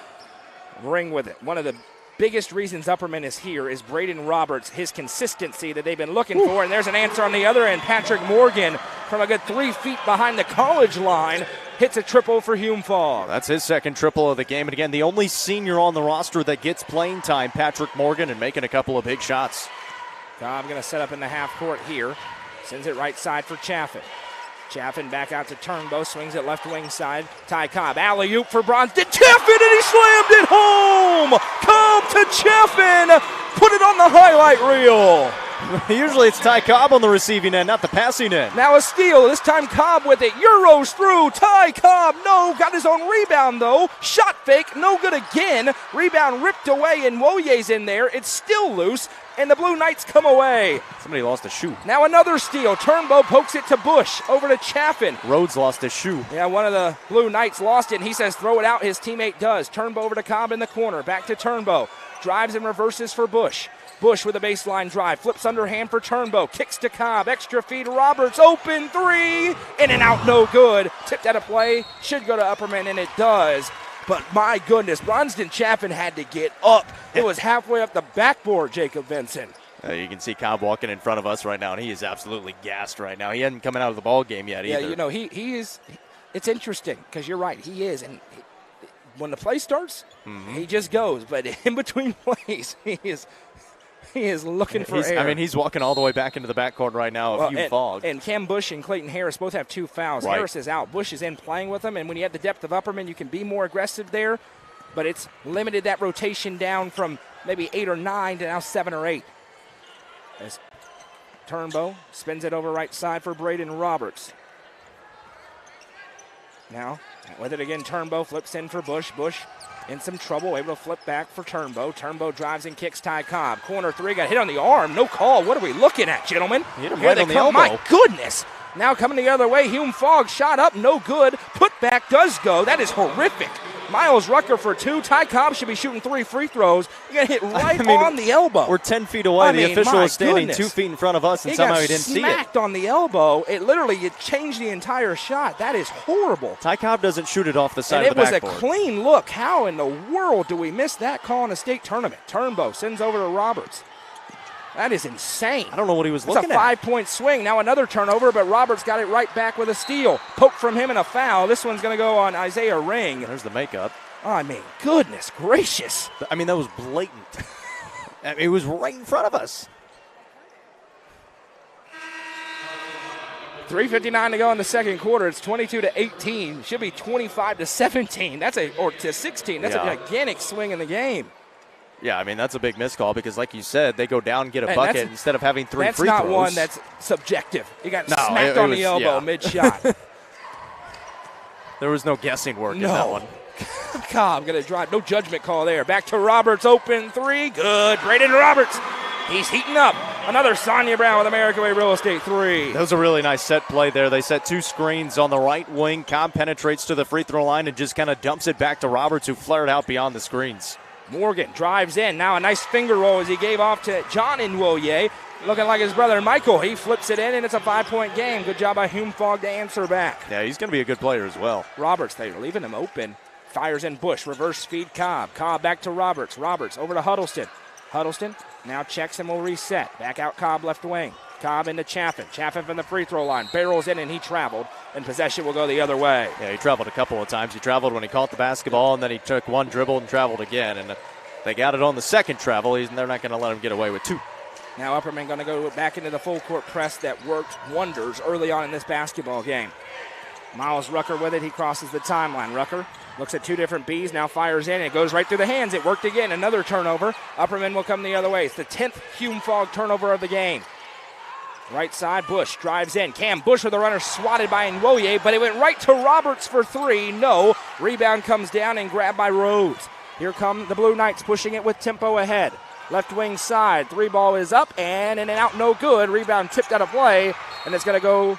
Ring with it. One of the biggest reasons Upperman is here is Braden Roberts, his consistency that they've been looking for. And there's an answer on the other end. Patrick Morgan from a good 3 feet behind the college line hits a triple for Hume-Fogg. That's his second triple of the game. And again, the only senior on the roster that gets playing time, Patrick Morgan, and making a couple of big shots. Cobb going to set up in the half court here. Sends it right side for Chaffin. Chaffin back out to Turnbow, swings it left wing side. Ty Cobb, alley-oop for Bronston. Chaffin, and he slammed it home! Cobb to Chaffin! Put it on the highlight reel! Usually it's Ty Cobb on the receiving end, not the passing end. Now a steal, this time Cobb with it. Euros through, Ty Cobb, no, got his own rebound though. Shot fake, no good again. Rebound ripped away and Woye's in there. It's still loose, and the Blue Knights come away. Somebody lost a shoe. Now another steal. Turnbow pokes it to Bush, over to Chaffin. Rhodes lost his shoe. Yeah, one of the Blue Knights lost it, and he says throw it out. His teammate does. Turnbow over to Cobb in the corner, back to Turnbow. Drives and reverses for Bush. Bush with a baseline drive, flips underhand for Turnbow, kicks to Cobb, extra feed, Roberts, open three, in and out, no good. Tipped out of play, should go to Upperman, and it does. But my goodness, Bronston Chaffin had to get up. It was halfway up the backboard, Jacob Vincent. You can see Cobb walking in front of us right now, and he is absolutely gassed right now. He hasn't come out of the ball game yet either. Yeah, you know, he is. It's interesting because you're right, he is. And when the play starts, he just goes. But in between plays, he is looking for air. I mean, he's walking all the way back into the backcourt right now of Hume-Fogg. And Cam Bush and Clayton Harris both have 2 fouls. Right. Harris is out. Bush is in playing with them. And when you have the depth of Upperman, you can be more aggressive there. But it's limited that rotation down from maybe 8 or 9 to now 7 or 8. As Turnbow spins it over right side for Braden Roberts. Now, with it again, Turnbow flips in for Bush. Bush in some trouble, able to flip back for Turnbow. Turnbow drives and kicks Ty Cobb. Corner 3, got hit on the arm. No call. What are we looking at, gentlemen? Hit him right on the elbow. My goodness. Now coming the other way, Hume-Fogg shot up, no good. Put back does go. That is horrific. Miles Rucker for 2. Ty Cobb should be shooting 3 free throws. He got hit right on the elbow. We're 10 feet away. The official is standing 2 feet in front of us, and somehow he didn't see it. He got smacked on the elbow. It changed the entire shot. That is horrible. Ty Cobb doesn't shoot it off the side of the backboard. It was a clean look. How in the world do we miss that call in a state tournament? Turnbow sends over to Roberts. That is insane. I don't know what he was looking at. It's a 5-point swing. Now another turnover, but Roberts got it right back with a steal. Poke from him and a foul. This one's going to go on Isaiah Ring. There's the makeup. I mean, goodness gracious. I mean, that was blatant. It was right in front of us. 3:59 to go in the second quarter. It's 22-18. Should be 25-17. Or to 16. That's a gigantic swing in the game. Yeah, I mean, that's a big miscall because, like you said, they go down and get a bucket instead of having 3 free throws. That's not one that's subjective. He got smacked on the elbow mid-shot. There was no guessing work in that one. Cobb going to drive. No judgment call there. Back to Roberts. Open 3. Good. Braden Roberts. He's heating up. Another Sonja Brown with American Way Real Estate 3. That was a really nice set play there. They set 2 screens on the right wing. Cobb penetrates to the free throw line and just kind of dumps it back to Roberts, who flared out beyond the screens. Morgan drives in. Now a nice finger roll as he gave off to John Nwoye. Looking like his brother Michael. He flips it in, and it's a 5-point game. Good job by Hume-Fogg to answer back. Yeah, he's going to be a good player as well. Roberts, they're leaving him open. Fires in Bush. Reverse feed Cobb. Cobb back to Roberts. Roberts over to Huddleston. Huddleston now checks and will reset. Back out Cobb left wing. Cobb into Chaffin. Chaffin from the free throw line. Barrels in, and he traveled. And possession will go the other way. Yeah, he traveled a couple of times. He traveled when he caught the basketball, and then he took one dribble and traveled again. And they got it on the second travel. They're not going to let him get away with 2. Now Upperman going to go back into the full court press that worked wonders early on in this basketball game. Miles Rucker with it. He crosses the timeline. Rucker looks at 2 different Bs, now fires in. It goes right through the hands. It worked again. Another turnover. Upperman will come the other way. It's the 10th Hume-Fogg turnover of the game. Right side, Bush drives in. Cam Bush with a runner swatted by Nwoye, but it went right to Roberts for 3. No. Rebound comes down and grabbed by Rhodes. Here come the Blue Knights pushing it with tempo ahead. Left wing side. 3 ball is up and in and out, no good. Rebound tipped out of play, and it's going to go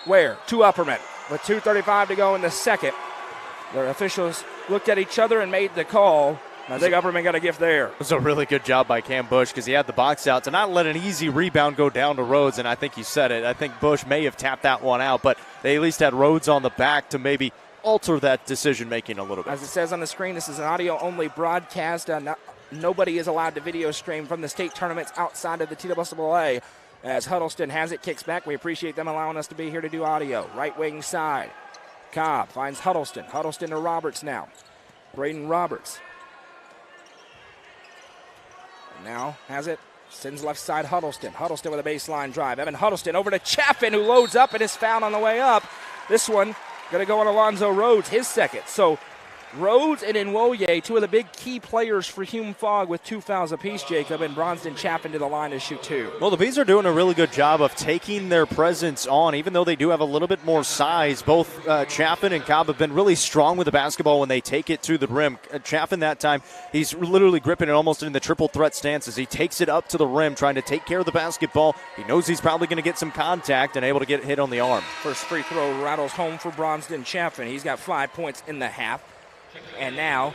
where? To Upperman. With 2:35 to go in the second. The officials looked at each other and made the call. I think Upperman got a gift there. It was a really good job by Cam Bush because he had the box out to not let an easy rebound go down to Rhodes, and I think you said it. I think Bush may have tapped that one out, but they at least had Rhodes on the back to maybe alter that decision-making a little bit. As it says on the screen, this is an audio-only broadcast. Nobody is allowed to video stream from the state tournaments outside of the TWSAA. As Huddleston has it, kicks back. We appreciate them allowing us to be here to do audio. Right wing side. Cobb finds Huddleston. Huddleston to Roberts now. Braden Roberts. Now has it Sends left side Huddleston. Huddleston with a baseline drive. Evan Huddleston over to Chaffin, who loads up and is fouled on the way up. This one going to go on Alonzo Rhodes, his second. So Rhodes and Nwoye, two of the big key players for Hume-Fogg with 2 fouls apiece, Jacob, and Bronston Chaffin to the line to shoot 2. Well, the Bees are doing a really good job of taking their presence on, even though they do have a little bit more size. Both Chaffin and Cobb have been really strong with the basketball when they take it to the rim. Chaffin that time, he's literally gripping it almost in the triple threat stance as he takes it up to the rim, trying to take care of the basketball. He knows he's probably going to get some contact and able to get hit on the arm. First free throw rattles home for Bronston Chaffin. He's got 5 points in the half. And now,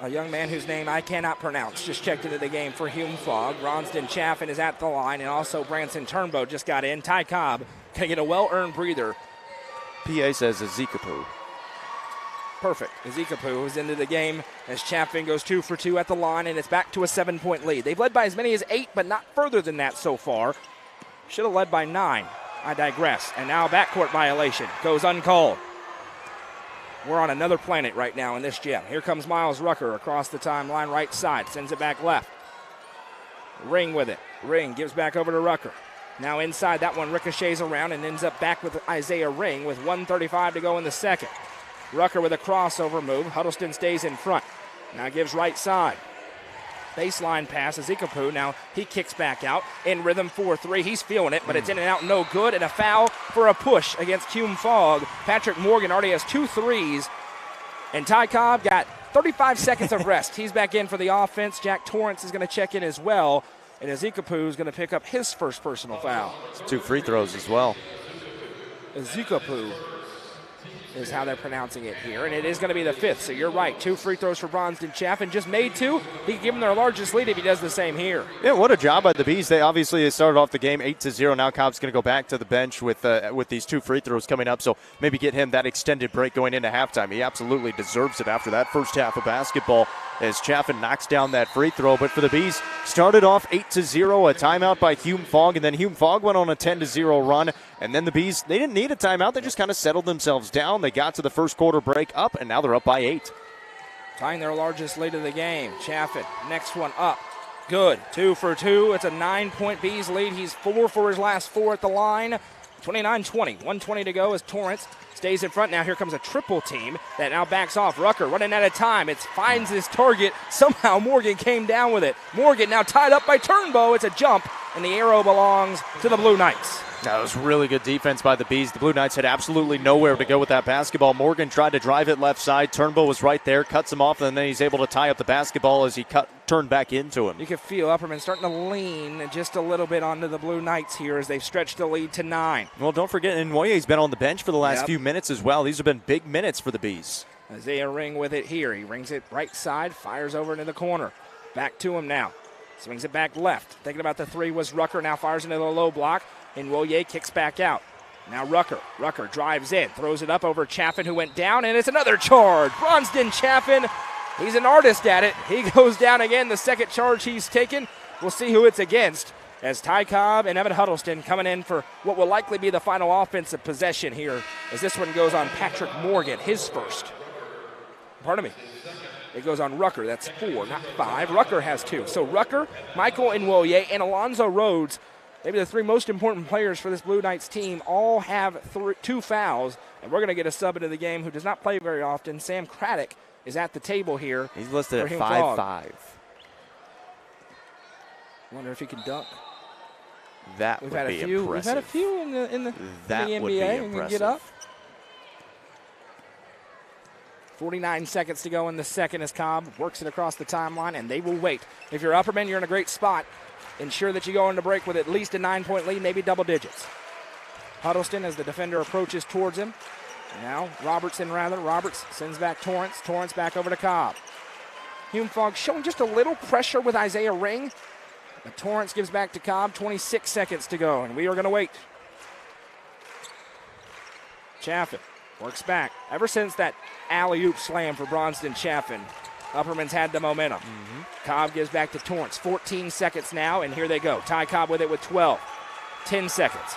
a young man whose name I cannot pronounce just checked into the game for Hume-Fogg. Bronston Chaffin is at the line, and also Branson Turnbow just got in. Ty Cobb can get a well-earned breather. PA says Ezekapu. Perfect. Ezekapu is into the game as Chaffin goes 2 for 2 at the line, and it's back to a 7-point lead. They've led by as many as 8, but not further than that so far. Should have led by 9. I digress. And now a backcourt violation goes uncalled. We're on another planet right now in this gym. Here comes Miles Rucker across the timeline, right side, sends it back left. Ring with it. Ring gives back over to Rucker. Now inside, that one ricochets around and ends up back with Isaiah Ring with 1:35 to go in the second. Rucker with a crossover move. Huddleston stays in front. Now gives right side. Baseline pass, Ezekapu. Now he kicks back out in rhythm 4-3. He's feeling it, but it's in and out, no good. And a foul for a push against Hume-Fogg. Patrick Morgan already has 2 threes. And Ty Cobb got 35 seconds of rest. He's back in for the offense. Jack Torrance is going to check in as well. And Ezekapu is going to pick up his first personal foul. It's 2 free throws as well. Ezekapu is how they're pronouncing it here, and it is going to be the 5th, so you're right. 2 free throws for Bronston Chaffin. Just made 2. He can give them their largest lead if he does the same here. Yeah, what a job by the Bees. They started off the game 8-0. Now Cobb's going to go back to the bench with these 2 free throws coming up, so maybe get him that extended break going into halftime. He absolutely deserves it after that first half of basketball as Chaffin knocks down that free throw. But for the Bees, started off 8-0, a timeout by Hume-Fogg, and then Hume-Fogg went on a 10-0 run. And then the Bees, they didn't need a timeout. They just kind of settled themselves down. They got to the first quarter break up, and now they're up by 8. Tying their largest lead of the game. Chaffin, next one up. Good. 2 for 2. It's a 9-point Bees lead. He's 4 for his last 4 at the line. 29-20. 1:20 to go as Torrance stays in front. Now here comes a triple team that now backs off. Rucker running out of time. It finds his target. Somehow Morgan came down with it. Morgan now tied up by Turnbow. It's a jump, and the arrow belongs to the Blue Knights. That was really good defense by the Bees. The Blue Knights had absolutely nowhere to go with that basketball. Morgan tried to drive it left side. Turnbow was right there, cuts him off, and then he's able to tie up the basketball as he turned back into him. You can feel Upperman starting to lean just a little bit onto the Blue Knights here as they've stretched the lead to 9. Well, don't forget, Nwoye's been on the bench for the last few minutes as well. These have been big minutes for the Bees. Isaiah Ring with it here. He rings it right side, fires over into the corner. Back to him now. Swings it back left. Thinking about the 3 was Rucker. Now fires into the low block. And Nwoye kicks back out. Now Rucker. Rucker drives in. Throws it up over Chaffin, who went down. And it's another charge. Bronston Chaffin. He's an artist at it. He goes down again. The second charge he's taken. We'll see who it's against. As Ty Cobb and Evan Huddleston coming in for what will likely be the final offensive possession here. As this one goes on Patrick Morgan. His first. Pardon me. It goes on Rucker. That's 4, not 5. Rucker has 2. So Rucker, Michael Nwoye, and Alonzo Rhodes, maybe the 3 most important players for this Blue Knights team, all have 2 fouls. And we're going to get a sub into the game who does not play very often. Sam Craddock is at the table here. He's listed at 5'5". Wonder if he can dunk. That would be impressive. We've had a few in the NBA and can get up. 49 seconds to go in the second as Cobb works it across the timeline, and they will wait. If you're Upperman, you're in a great spot. Ensure that you go into break with at least a 9-point lead, maybe double digits. Huddleston as the defender approaches towards him. Now Roberts sends back Torrance. Torrance back over to Cobb. Hume-Fogg showing just a little pressure with Isaiah Ring. But Torrance gives back to Cobb. 26 seconds to go, and we are going to wait. Chaffin works back. Ever since that alley-oop slam for Bronston Chaffin, Upperman's had the momentum. Cobb gives back to Torrance. 14 seconds now, and here they go. Ty Cobb with it with 12. 10 seconds.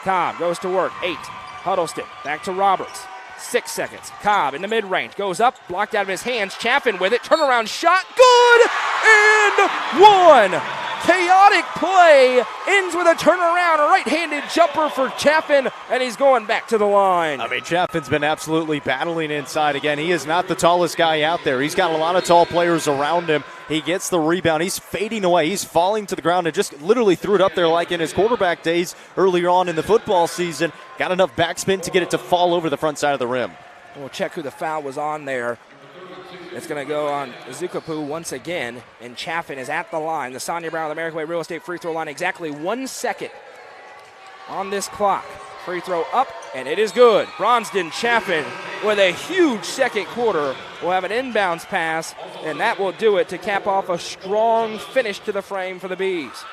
Cobb goes to work. 8. Huddleston back to Roberts. 6 seconds. Cobb in the mid-range. Goes up, blocked out of his hands. Chaffin with it. Turnaround shot. Good! And one! Chaotic play ends with a turnaround, a right-handed jumper for Chaffin, and he's going back to the line. I mean, Chaffin's been absolutely battling inside again. He is not the tallest guy out there. He's got a lot of tall players around him. He gets the rebound. He's fading away. He's falling to the ground and just literally threw it up there like in his quarterback days earlier on in the football season. Got enough backspin to get it to fall over the front side of the rim. We'll check who the foul was on there. It's going to go on Zukapu once again, and Chaffin is at the line. The Sonja Brown of the American Way Real Estate free throw line, exactly 1 second on this clock. Free throw up, and it is good. Bronston Chaffin with a huge second quarter will have an inbounds pass, and that will do it to cap off a strong finish to the frame for the Bees.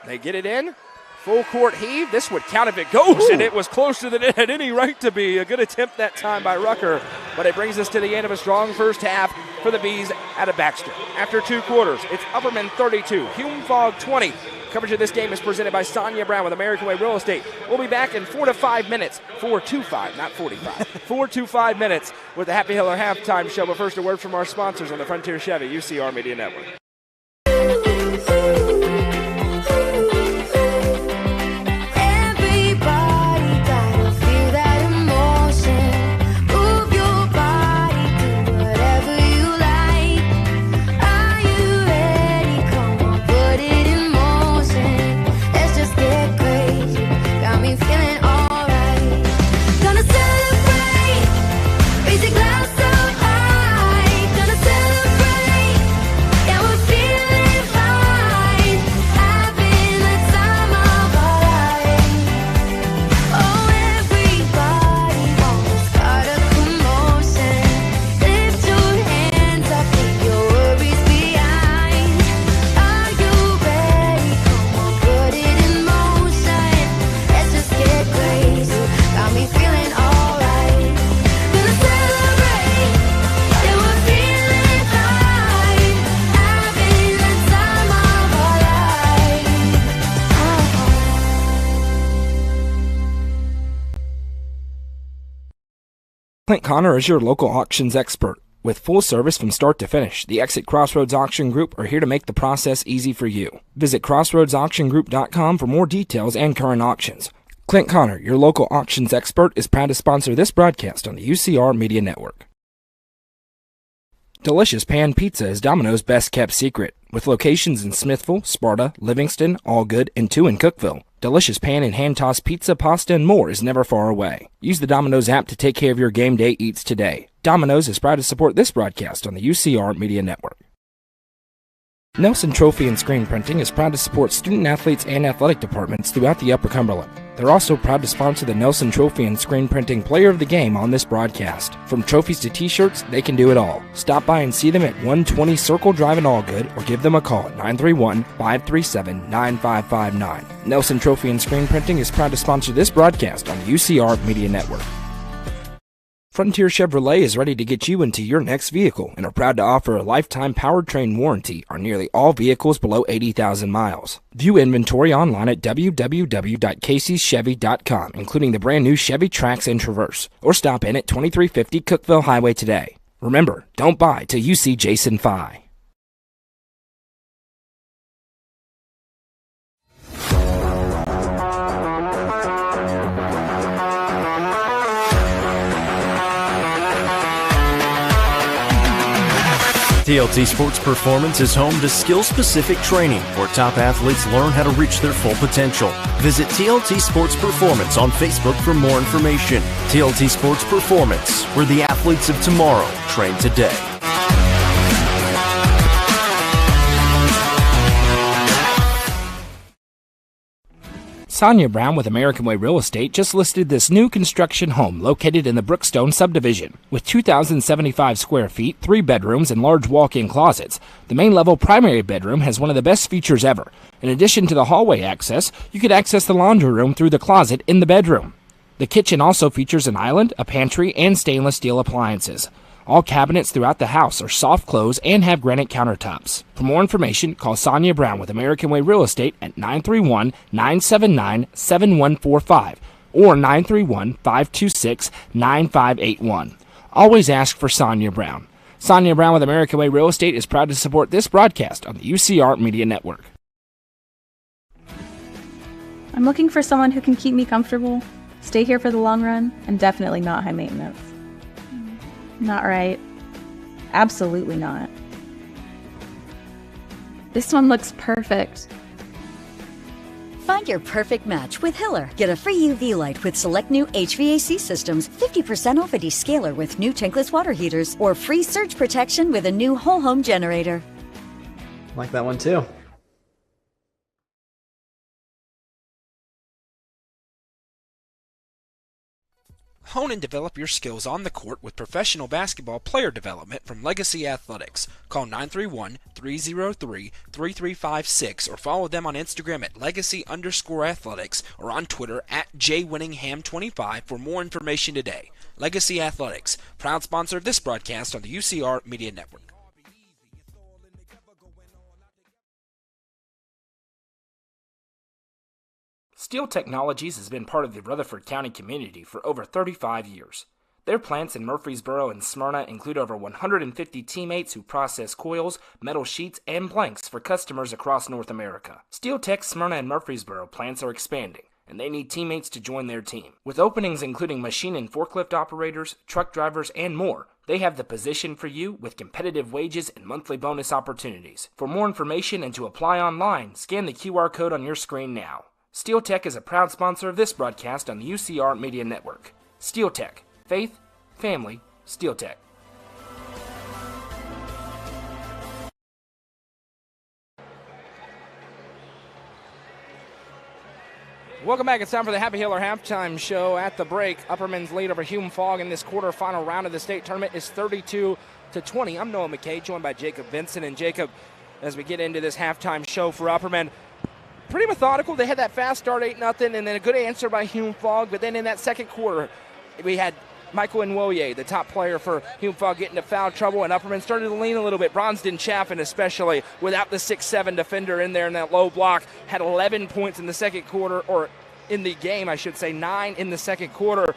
They get it in. Full court heave. This would count if it goes, and it was closer than it had any right to be. A good attempt that time by Rucker, but it brings us to the end of a strong first half for the Bees out of Baxter. After 2 quarters, it's Upperman 32, Hume-Fogg 20. Coverage of this game is presented by Sonja Brown with American Way Real Estate. We'll be back in 4 to 5 minutes. 4 to 5, not 45. 4 to 5 minutes with the Happy Hiller halftime show. But first, a word from our sponsors on the Frontier Chevy UCR Media Network. Clint Connor is your local auctions expert. With full service from start to finish, the Exit Crossroads Auction Group are here to make the process easy for you. Visit crossroadsauctiongroup.com for more details and current auctions. Clint Connor, your local auctions expert, is proud to sponsor this broadcast on the UCR Media Network. Delicious Pan Pizza is Domino's best-kept secret. With locations in Smithville, Sparta, Livingston, Allgood, and 2 in Cookeville, Delicious Pan and hand-tossed pizza, pasta, and more is never far away. Use the Domino's app to take care of your game day eats today. Domino's is proud to support this broadcast on the UCR Media Network. Nelson Trophy and Screen Printing is proud to support student-athletes and athletic departments throughout the Upper Cumberland. They're also proud to sponsor the Nelson Trophy and Screen Printing Player of the Game on this broadcast. From trophies to t-shirts, they can do it all. Stop by and see them at 120 Circle Drive in Allgood or give them a call at 931-537-9559. Nelson Trophy and Screen Printing is proud to sponsor this broadcast on the UCR Media Network. Frontier Chevrolet is ready to get you into your next vehicle and are proud to offer a lifetime powertrain warranty on nearly all vehicles below 80,000 miles. View inventory online at www.caseyschevy.com, including the brand new Chevy Trax and Traverse, or stop in at 2350 Cookeville Highway today. Remember, don't buy till you see Jason Fye. TLT Sports Performance is home to skill-specific training where top athletes learn how to reach their full potential. Visit TLT Sports Performance on Facebook for more information. TLT Sports Performance, where the athletes of tomorrow train today. Sonja Brown with American Way Real Estate just listed this new construction home located in the Brookstone subdivision. With 2,075 square feet, 3 bedrooms, and large walk-in closets, the main level primary bedroom has one of the best features ever. In addition to the hallway access, you could access the laundry room through the closet in the bedroom. The kitchen also features an island, a pantry, and stainless steel appliances. All cabinets throughout the house are soft close and have granite countertops. For more information, call Sonja Brown with American Way Real Estate at 931-979-7145 or 931-526-9581. Always ask for Sonja Brown. Sonja Brown with American Way Real Estate is proud to support this broadcast on the UCR Media Network. I'm looking for someone who can keep me comfortable, stay here for the long run, and definitely not high maintenance. Not right. Absolutely not. This one looks perfect. Find your perfect match with Hiller. Get a free UV light with select new HVAC systems, 50% off a descaler with new tankless water heaters, or free surge protection with a new whole home generator. Like that one too. Hone and develop your skills on the court with professional basketball player development from Legacy Athletics. Call 931-303-3356 or follow them on Instagram at legacy_athletics or on Twitter at jwinningham25 for more information today. Legacy Athletics, proud sponsor of this broadcast on the UCR Media Network. Steel Technologies has been part of the Rutherford County community for over 35 years. Their plants in Murfreesboro and Smyrna include over 150 teammates who process coils, metal sheets, and blanks for customers across North America. Steel Tech's Smyrna and Murfreesboro plants are expanding, and they need teammates to join their team. With openings including machine and forklift operators, truck drivers, and more, they have the position for you with competitive wages and monthly bonus opportunities. For more information and to apply online, scan the QR code on your screen now. Steel Tech is a proud sponsor of this broadcast on the UCR Media Network. Steel Tech. Faith, family, Steel Tech. Welcome back. It's time for the Happy Hiller halftime show. At the break, Upperman's lead over Hume-Fogg in this quarterfinal round of the state tournament is 32-20. I'm Noah McKay, joined by Jacob Vincent. And Jacob, as we get into this halftime show for Upperman, pretty methodical. They had that fast start, 8-0, and then a good answer by Hume-Fogg. But then in that second quarter, we had Michael Nwoye, the top player for Hume-Fogg, get into foul trouble, and Upperman started to lean a little bit. Bronston Chaffin, especially, without the 6'7" defender in there in that low block, had 11 points in the second quarter, or in the game, I should say, 9 in the second quarter.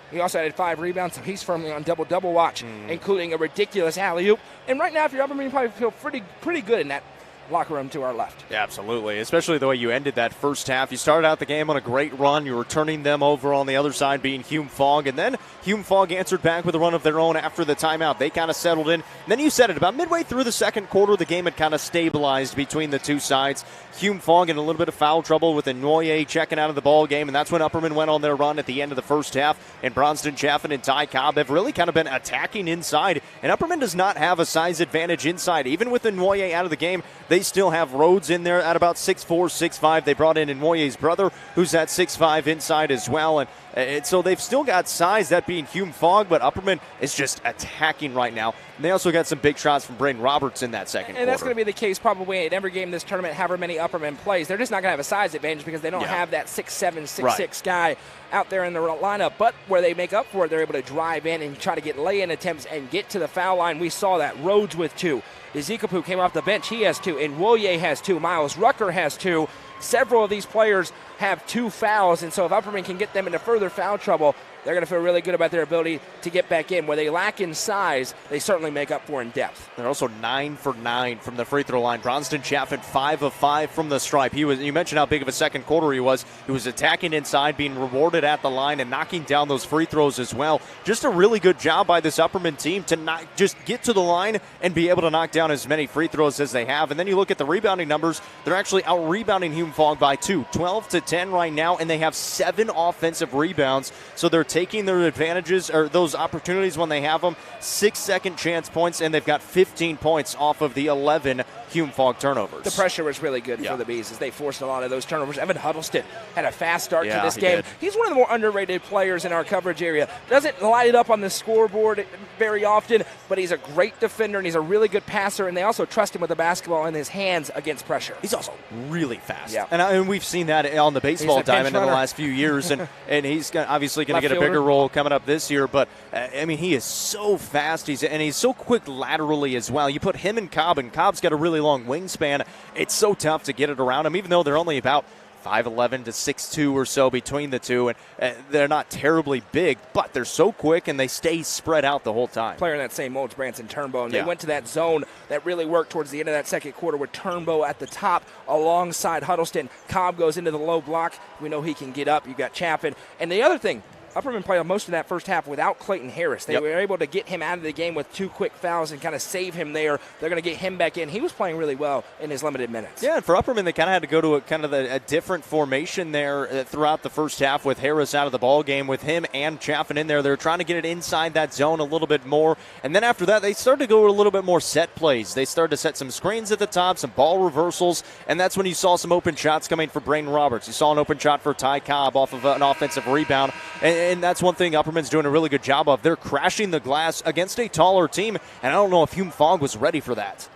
He also had 5 rebounds, so he's firmly on double-double watch, including a ridiculous alley-oop. And right now, if you're Upperman, you probably feel pretty good in that locker room to our left. Yeah, absolutely, especially the way you ended that first half. You started out the game on a great run. You were turning them over on the other side, being Hume-Fogg, and then Hume-Fogg answered back with a run of their own after the timeout. They kind of settled in. And then you said it, about midway through the second quarter, the game had kind of stabilized between the two sides. Hume-Fogg in a little bit of foul trouble with Nwoye checking out of the ball game, and that's when Upperman went on their run at the end of the first half. And Bronston Chaffin and Ty Cobb have really kind of been attacking inside, and Upperman does not have a size advantage inside. Even with Nwoye out of the game, they still have Rhodes in there at about 6'4", 6'5". They brought in Nwoye's brother, who's at 6'5" inside as well. And so they've still got size, that being Hume-Fogg, but Upperman is just attacking right now. And they also got some big shots from Braden Roberts in that second quarter. And that's going to be the case probably in every game this tournament, however many Upperman plays. They're just not going to have a size advantage because they don't have that 6'7", 6'6" guy out there in the lineup. But where they make up for it, they're able to drive in and try to get lay-in attempts and get to the foul line. We saw that. Rhodes with 2. Ezekapu came off the bench. He has 2. And Nwoye has 2. Miles Rucker has 2. Several of these players have 2 fouls, and so if Upperman can get them into further foul trouble, they're going to feel really good about their ability to get back in. Where they lack in size, they certainly make up for in depth. They're also 9 for 9 from the free throw line. Bronston Chaffin 5 of 5 from the stripe. You mentioned how big of a second quarter he was. He was attacking inside, being rewarded at the line, and knocking down those free throws as well. Just a really good job by this Upperman team to not just get to the line and be able to knock down as many free throws as they have. And then you look at the rebounding numbers. They're actually out-rebounding Hume-Fogg by 2, 12-10 right now, and they have 7 offensive rebounds. So they're taking their advantages, or those opportunities when they have them. 6 second chance points, and they've got 15 points off of the 11 Hume-Fogg turnovers. The pressure was really good for the Bees as they forced a lot of those turnovers. Evan Huddleston had a fast start to this game. He's one of the more underrated players in our coverage area. Doesn't light it up on the scoreboard very often, but he's a great defender and he's a really good passer, and they also trust him with the basketball in his hands against pressure. He's also really fast. Yeah. And we've seen that on the baseball diamond in the last few years, and he's obviously going to get a bigger role coming up this year, but I mean, he is so fast, he's so quick laterally as well. You put him and Cobb's got a really long wingspan. It's so tough to get it around him, even though they're only about 5'11" to 6'2" or so between the two, and they're not terribly big, but they're so quick and they stay spread out the whole time. Player in that same mold, Branson Turnbow, and Yeah. they went to that zone that really worked towards the end of that second quarter with Turnbow at the top alongside Huddleston. Cobb goes into the low block. We know he can get up. You got Chaffin. And the other thing, Upperman played most of that first half without Clayton Harris. They were able to get him out of the game with 2 quick fouls and kind of save him there. They're going to get him back in. He was playing really well in his limited minutes. Yeah, and for Upperman, they kind of had to go to a different formation there throughout the first half with Harris out of the ball game, with him and Chaffin in there. They're trying to get it inside that zone a little bit more. And then after that, they started to go a little bit more set plays. They started to set some screens at the top, some ball reversals, and that's when you saw some open shots coming for Braden Roberts. You saw an open shot for Ty Cobb off of an offensive rebound, and that's one thing Upperman's doing a really good job of. They're crashing the glass against a taller team, and I don't know if Hume-Fogg was ready for that.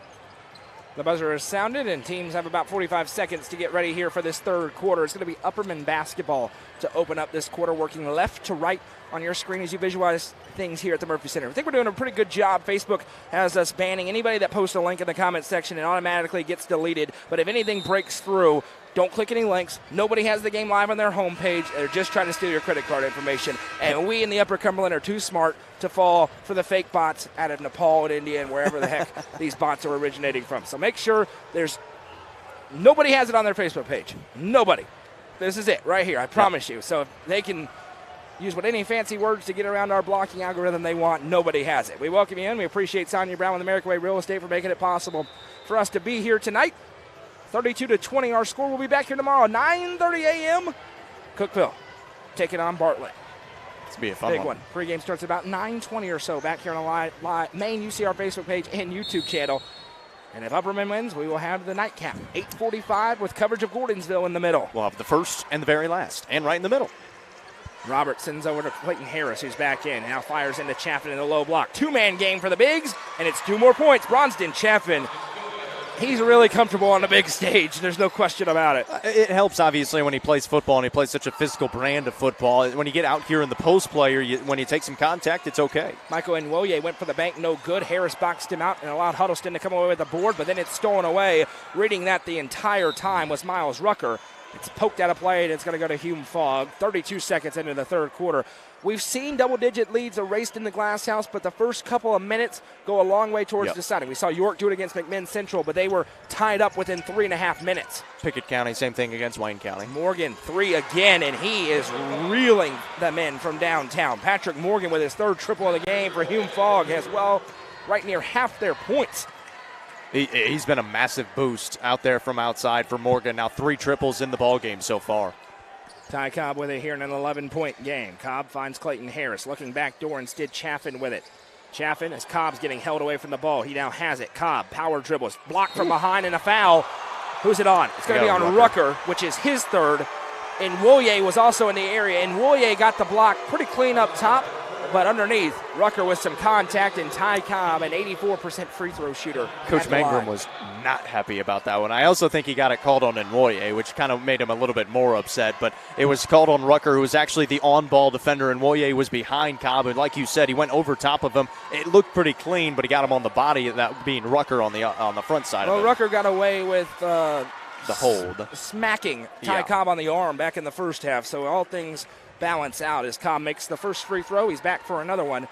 The buzzer is sounded, and teams have about 45 seconds to get ready here for this third quarter. It's going to be Upperman basketball to open up this quarter, working left to right on your screen as you visualize things here at the Murphy Center. I think we're doing a pretty good job. Facebook has us banning anybody that posts a link in the comments section and automatically gets deleted. But if anything breaks through, don't click any links. Nobody has the game live on their homepage. They're just trying to steal your credit card information. And we in the Upper Cumberland are too smart to fall for the fake bots out of Nepal and India and wherever the heck these bots are originating from. So make sure nobody has it on their Facebook page. Nobody. This is it right here. I promise you. So if they can use any fancy words to get around our blocking algorithm they want, nobody has it. We welcome you in. We appreciate Sonja Brown with American Way Real Estate for making it possible for us to be here tonight. 32-20 our score. We'll be back here tomorrow, 9:30 a.m. Cookeville taking on Bartlett. It's going to be a fun Big one. Pre-game starts about 9:20 or so back here on the main UCR Facebook page and YouTube channel. And if Upperman wins, we will have the nightcap, 8:45 with coverage of Gordonsville in the middle. We'll have the first and the very last, and right in the middle. Robert sends over to Clayton Harris, who's back in. Now fires into Chaffin in the low block. Two-man game for the Bigs, and it's 2 more points. Bronston Chaffin, he's really comfortable on the big stage. There's no question about it. It helps, obviously, when he plays football and he plays such a physical brand of football. When you get out here in the post play, when you take some contact, it's okay. Michael Nwoye went for the bank, no good. Harris boxed him out and allowed Huddleston to come away with the board, but then it's stolen away. Reading that the entire time was Miles Rucker. It's poked out of play, and it's going to go to Hume-Fogg. 32 seconds into the third quarter. We've seen double-digit leads erased in the Glass House, but the first couple of minutes go a long way towards deciding. We saw York do it against McMinn Central, but they were tied up within 3.5 minutes. Pickett County, same thing against Wayne County. Morgan, 3 again, and he is reeling them in from downtown. Patrick Morgan with his third triple of the game for Hume-Fogg as well, right near half their points. He's been a massive boost out there from outside for Morgan. Now 3 triples in the ballgame so far. Ty Cobb with it here in an 11-point game. Cobb finds Clayton Harris. Looking back door, instead Chaffin with it. Chaffin, as Cobb's getting held away from the ball. He now has it. Cobb, power dribbles. Blocked from behind and a foul. Who's it on? It's going to be on Rucker, which is his third. And Nwoye was also in the area. And Nwoye got the block pretty clean up top. But underneath, Rucker with some contact, and Ty Cobb, an 84% free throw shooter. Coach Mangrum was not happy about that one. I also think he got it called on Nwoye, which kind of made him a little bit more upset. But it was called on Rucker, who was actually the on-ball defender. Nwoye was behind Cobb, and like you said, he went over top of him. It looked pretty clean, but he got him on the body, that being Rucker on the front side of it. Well, Rucker got away with the hold. Smacking Ty Cobb on the arm back in the first half. So all things balance out as Cobb makes the first free throw. He's back for another one.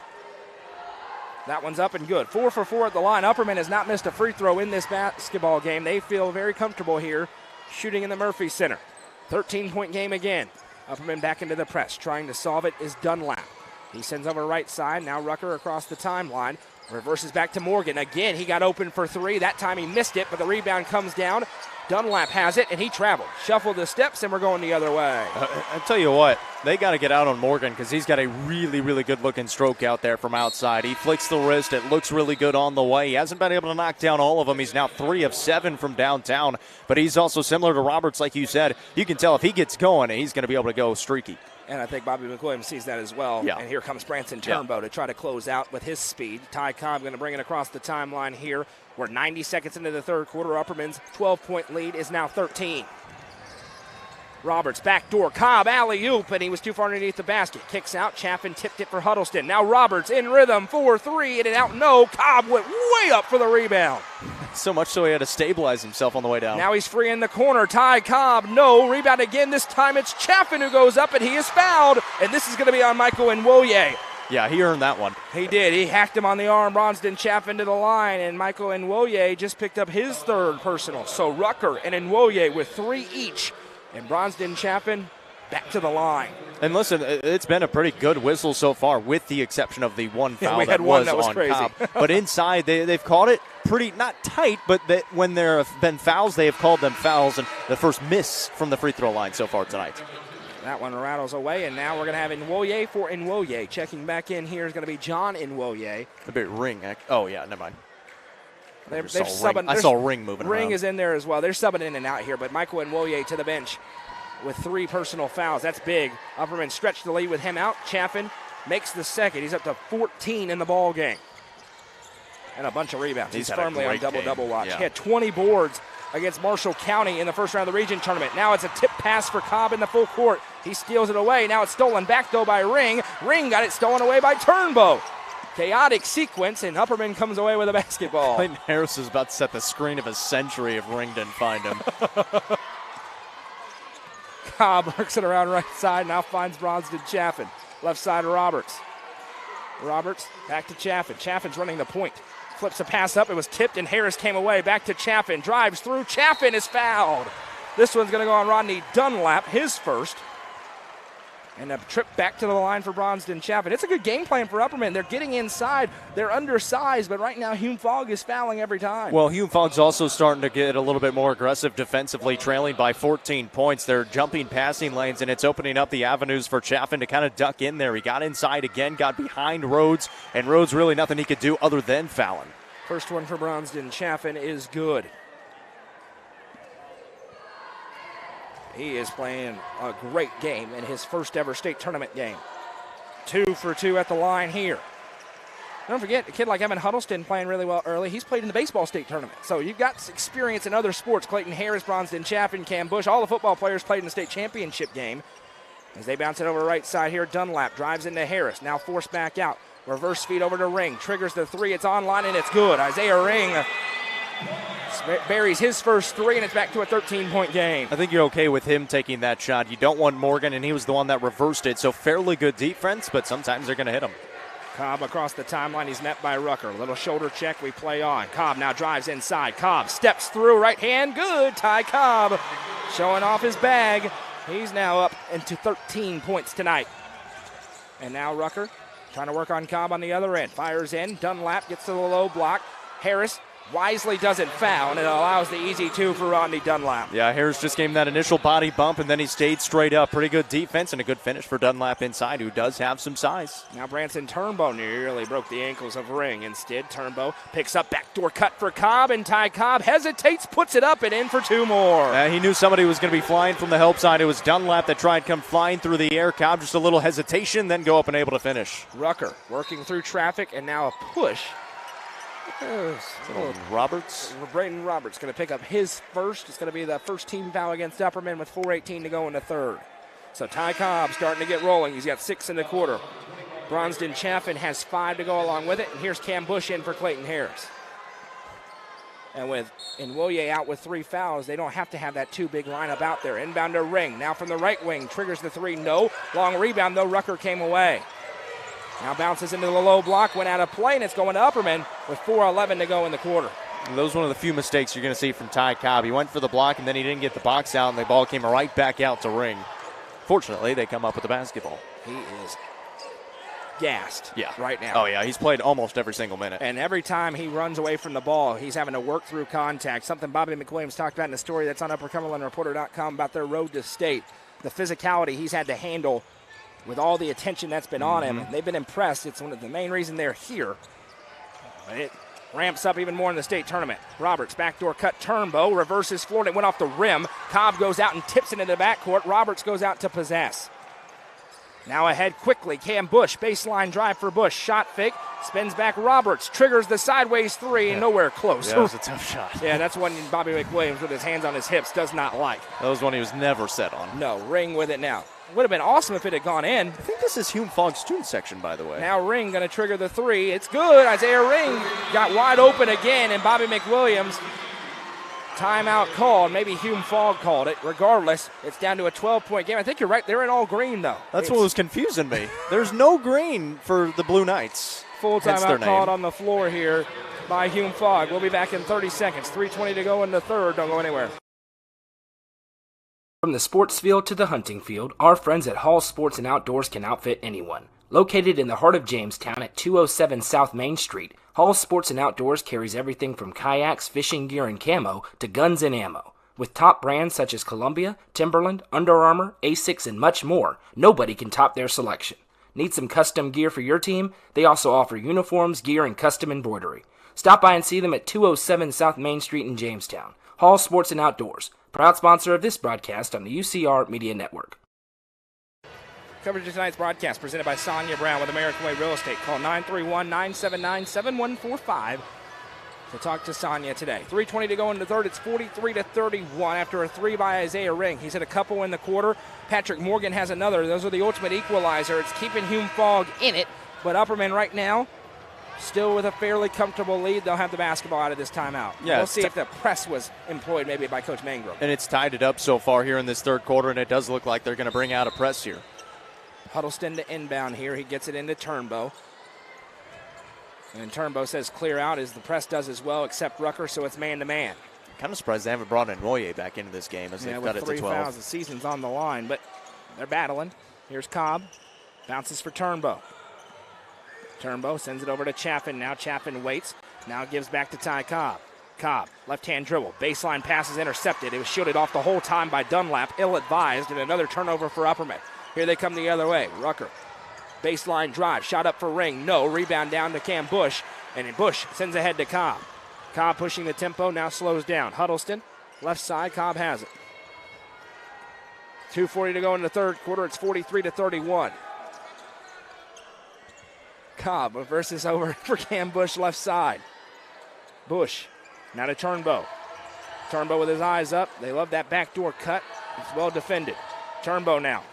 That one's up and good. 4 for 4 at the line. Upperman has not missed a free throw in this basketball game. They feel very comfortable here shooting in the Murphy Center. 13-point game again. Upperman back into the press. Trying to solve it is Dunlap. He sends over right side. Now Rucker across the timeline. Reverses back to Morgan. Again, he got open for 3. That time he missed it, but the rebound comes down. Dunlap has it, and he traveled. Shuffled the steps, and we're going the other way. I tell you what, they got to get out on Morgan because he's got a really, really good-looking stroke out there from outside. He flicks the wrist. It looks really good on the way. He hasn't been able to knock down all of them. He's now 3 of 7 from downtown, but he's also similar to Roberts, like you said. You can tell if he gets going, he's going to be able to go streaky. And I think Bobby McWilliams sees that as well. Yeah. And here comes Branson Turnbow to try to close out with his speed. Ty Cobb going to bring it across the timeline here. We're 90 seconds into the third quarter. Upperman's 12-point lead is now 13. Roberts, backdoor, Cobb, alley-oop, and he was too far underneath the basket. Kicks out, Chaffin tipped it for Huddleston. Now Roberts in rhythm, 4-3, in and out, no. Cobb went way up for the rebound. So much so he had to stabilize himself on the way down. Now he's free in the corner. Ty Cobb, no. Rebound again. This time it's Chaffin who goes up, and he is fouled. And this is going to be on Michael Nwoye. Yeah, he earned that one. He did. He hacked him on the arm. Bronston Chaffin to the line, and Michael Nwoye just picked up his third personal. So Rucker and Nwoye with 3 each. And Bronston Chaffin back to the line. And listen, it's been a pretty good whistle so far, with the exception of the one foul we had one that was on crazy. Cobb. But inside, they've called it pretty, not tight, but when there have been fouls, they have called them fouls. And the first miss from the free throw line so far tonight. That one rattles away, and now we're going to have Nwoye for Nwoye. Checking back in here is going to be John Nwoye. A bit ring. Oh, yeah, never mind. They're subbing. I saw Ring moving around. Ring is in there as well. They're subbing in and out here, but Michael Nwoye to the bench with 3 personal fouls. That's big. Upperman stretched the lead with him out. Chaffin makes the second. He's up to 14 in the ball game. And a bunch of rebounds. He's firmly on double-double watch. Yeah. He had 20 boards against Marshall County in the first round of the region tournament. Now it's a tip pass for Cobb in the full court. He steals it away. Now it's stolen back, though, by Ring. Ring got it stolen away by Turnbow. Chaotic sequence, and Upperman comes away with a basketball. Clayton Harris is about to set the screen of a century if Ring didn't find him. Cobb works it around right side, now finds Bronston Chaffin. Left side, Roberts. Roberts back to Chaffin. Chaffin's running the point. Flips a pass up. It was tipped, and Harris came away. Back to Chaffin. Drives through. Chaffin is fouled. This one's going to go on Rodney Dunlap, his first. And a trip back to the line for Bronston Chaffin. It's a good game plan for Upperman. They're getting inside. They're undersized, but right now Hume-Fogg is fouling every time. Well, Hume-Fogg's also starting to get a little bit more aggressive defensively, trailing by 14 points. They're jumping passing lanes, and it's opening up the avenues for Chaffin to kind of duck in there. He got inside again, got behind Rhodes, and Rhodes really nothing he could do other than fouling. First one for Bronston Chaffin is good. He is playing a great game in his first ever state tournament game. 2 for 2 at the line here. Don't forget, a kid like Evan Huddleston playing really well early. He's played in the baseball state tournament. So you've got experience in other sports. Clayton Harris, Bronston Chaffin, Cam Bush, all the football players played in the state championship game. As they bounce it over right side here, Dunlap drives into Harris. Now forced back out. Reverse feed over to Ring. Triggers the 3. It's online, and it's good. Isaiah Ring buries his first 3, and it's back to a 13-point game. I think you're okay with him taking that shot. You don't want Morgan, and he was the one that reversed it. So fairly good defense, but sometimes they're going to hit him. Cobb across the timeline. He's met by Rucker. Little shoulder check. We play on. Cobb now drives inside. Cobb steps through. Right hand. Good. Ty Cobb showing off his bag. He's now up into 13 points tonight. And now Rucker trying to work on Cobb on the other end. Fires in. Dunlap gets to the low block. Harris wisely doesn't foul, and it allows the easy 2 for Rodney Dunlap. Yeah, Harris just gave him that initial body bump, and then he stayed straight up. Pretty good defense and a good finish for Dunlap inside, who does have some size. Now Branson Turnbow nearly broke the ankles of Ring. Instead, Turnbow picks up backdoor cut for Cobb, and Ty Cobb hesitates, puts it up, and in for 2 more. He knew somebody was going to be flying from the help side. It was Dunlap that tried to come flying through the air. Cobb just a little hesitation, then go up and able to finish. Rucker working through traffic, and now a push. Roberts. Braden Roberts going to pick up his first. It's going to be the first team foul against Upperman with 4:18 to go in the third. So Ty Cobb starting to get rolling. He's got 6 in the quarter. Bronston Chaffin has 5 to go along with it. And here's Cam Bush in for Clayton Harris. And with Nwoye out with 3 fouls, they don't have to have that 2 big lineup out there. Inbound to Ring. Now from the right wing. Triggers the 3. No. Long rebound, though. Rucker came away. Now bounces into the low block, went out of play, and it's going to Upperman with 4:11 to go in the quarter. Those are one of the few mistakes you're going to see from Ty Cobb. He went for the block, and then he didn't get the box out, and the ball came right back out to Ring. Fortunately, they come up with the basketball. He is gassed right now. Oh, yeah, he's played almost every single minute. And every time he runs away from the ball, he's having to work through contact, something Bobby McWilliams talked about in a story that's on UpperCumberlandReporter.com about their road to state. The physicality he's had to handle with all the attention that's been on him. They've been impressed. It's one of the main reason they're here. But it ramps up even more in the state tournament. Roberts, backdoor cut, Turnbow, reverses floor, and it went off the rim. Cobb goes out and tips it into the backcourt. Roberts goes out to possess. Now ahead quickly, Cam Bush, baseline drive for Bush, shot fake, spins back Roberts, triggers the sideways three, and nowhere close. Yeah, that was a tough shot. Yeah, that's one Bobby McWilliams with his hands on his hips does not like. That was one he was never set on. No, Ring with it now. Would have been awesome if it had gone in. I think this is Hume-Fogg's student section, by the way. Now Ring going to trigger the three. It's good. Isaiah Ring got wide open again, and Bobby McWilliams, timeout called. Maybe Hume-Fogg called it. Regardless, it's down to a 12-point game. I think you're right. They're in all green, though. That's what was confusing me. There's no green for the Blue Knights. Full timeout called on the floor here by Hume-Fogg. We'll be back in 30 seconds. 3:20 to go in the third. Don't go anywhere. From the sports field to the hunting field, our friends at Hall Sports and Outdoors can outfit anyone. Located in the heart of Jamestown at 207 South Main Street, Hall Sports and Outdoors carries everything from kayaks, fishing gear, and camo to guns and ammo. With top brands such as Columbia, Timberland, Under Armour, Asics, and much more, nobody can top their selection. Need some custom gear for your team? They also offer uniforms, gear, and custom embroidery. Stop by and see them at 207 South Main Street in Jamestown. Hall Sports and Outdoors, proud sponsor of this broadcast on the UCR Media Network. Coverage of tonight's broadcast presented by Sonja Brown with American Way Real Estate. Call 931-979-7145 to talk to Sonja today. 3:20 to go in the third. It's 43-31 after a three by Isaiah Ring. He's hit a couple in the quarter. Patrick Morgan has another. Those are the ultimate equalizer. It's keeping Hume-Fogg in it, but Upperman right now still with a fairly comfortable lead. They'll have the basketball out of this timeout. Yeah, we'll see if the press was employed maybe by Coach Mangrum. And it's tied it up so far here in this third quarter, and it does look like they're going to bring out a press here. Huddleston to inbound here. He gets it into Turnbow. And Turnbow says clear out as the press does as well, except Rucker, so it's man-to-man. Kind of surprised they haven't brought in Noye back into this game as they've got it to 12. With 3 fouls, the season's on the line, but they're battling. Here's Cobb. Bounces for Turnbow. Turnbow sends it over to Chaffin. Now Chaffin waits. Now gives back to Ty Cobb. Cobb, left-hand dribble. Baseline pass is intercepted. It was shielded off the whole time by Dunlap. Ill-advised, and another turnover for Upperman. Here they come the other way. Rucker. Baseline drive. Shot up for Ring. No. Rebound down to Cam Bush. And Bush sends ahead to Cobb. Cobb pushing the tempo. Now slows down. Huddleston. Left side. Cobb has it. 2:40 to go in the third quarter. It's 43-31. Cobb reverses over for Cam Bush left side. Bush. Now to Turnbow. Turnbow with his eyes up. They love that backdoor cut. It's well defended. Turnbow now.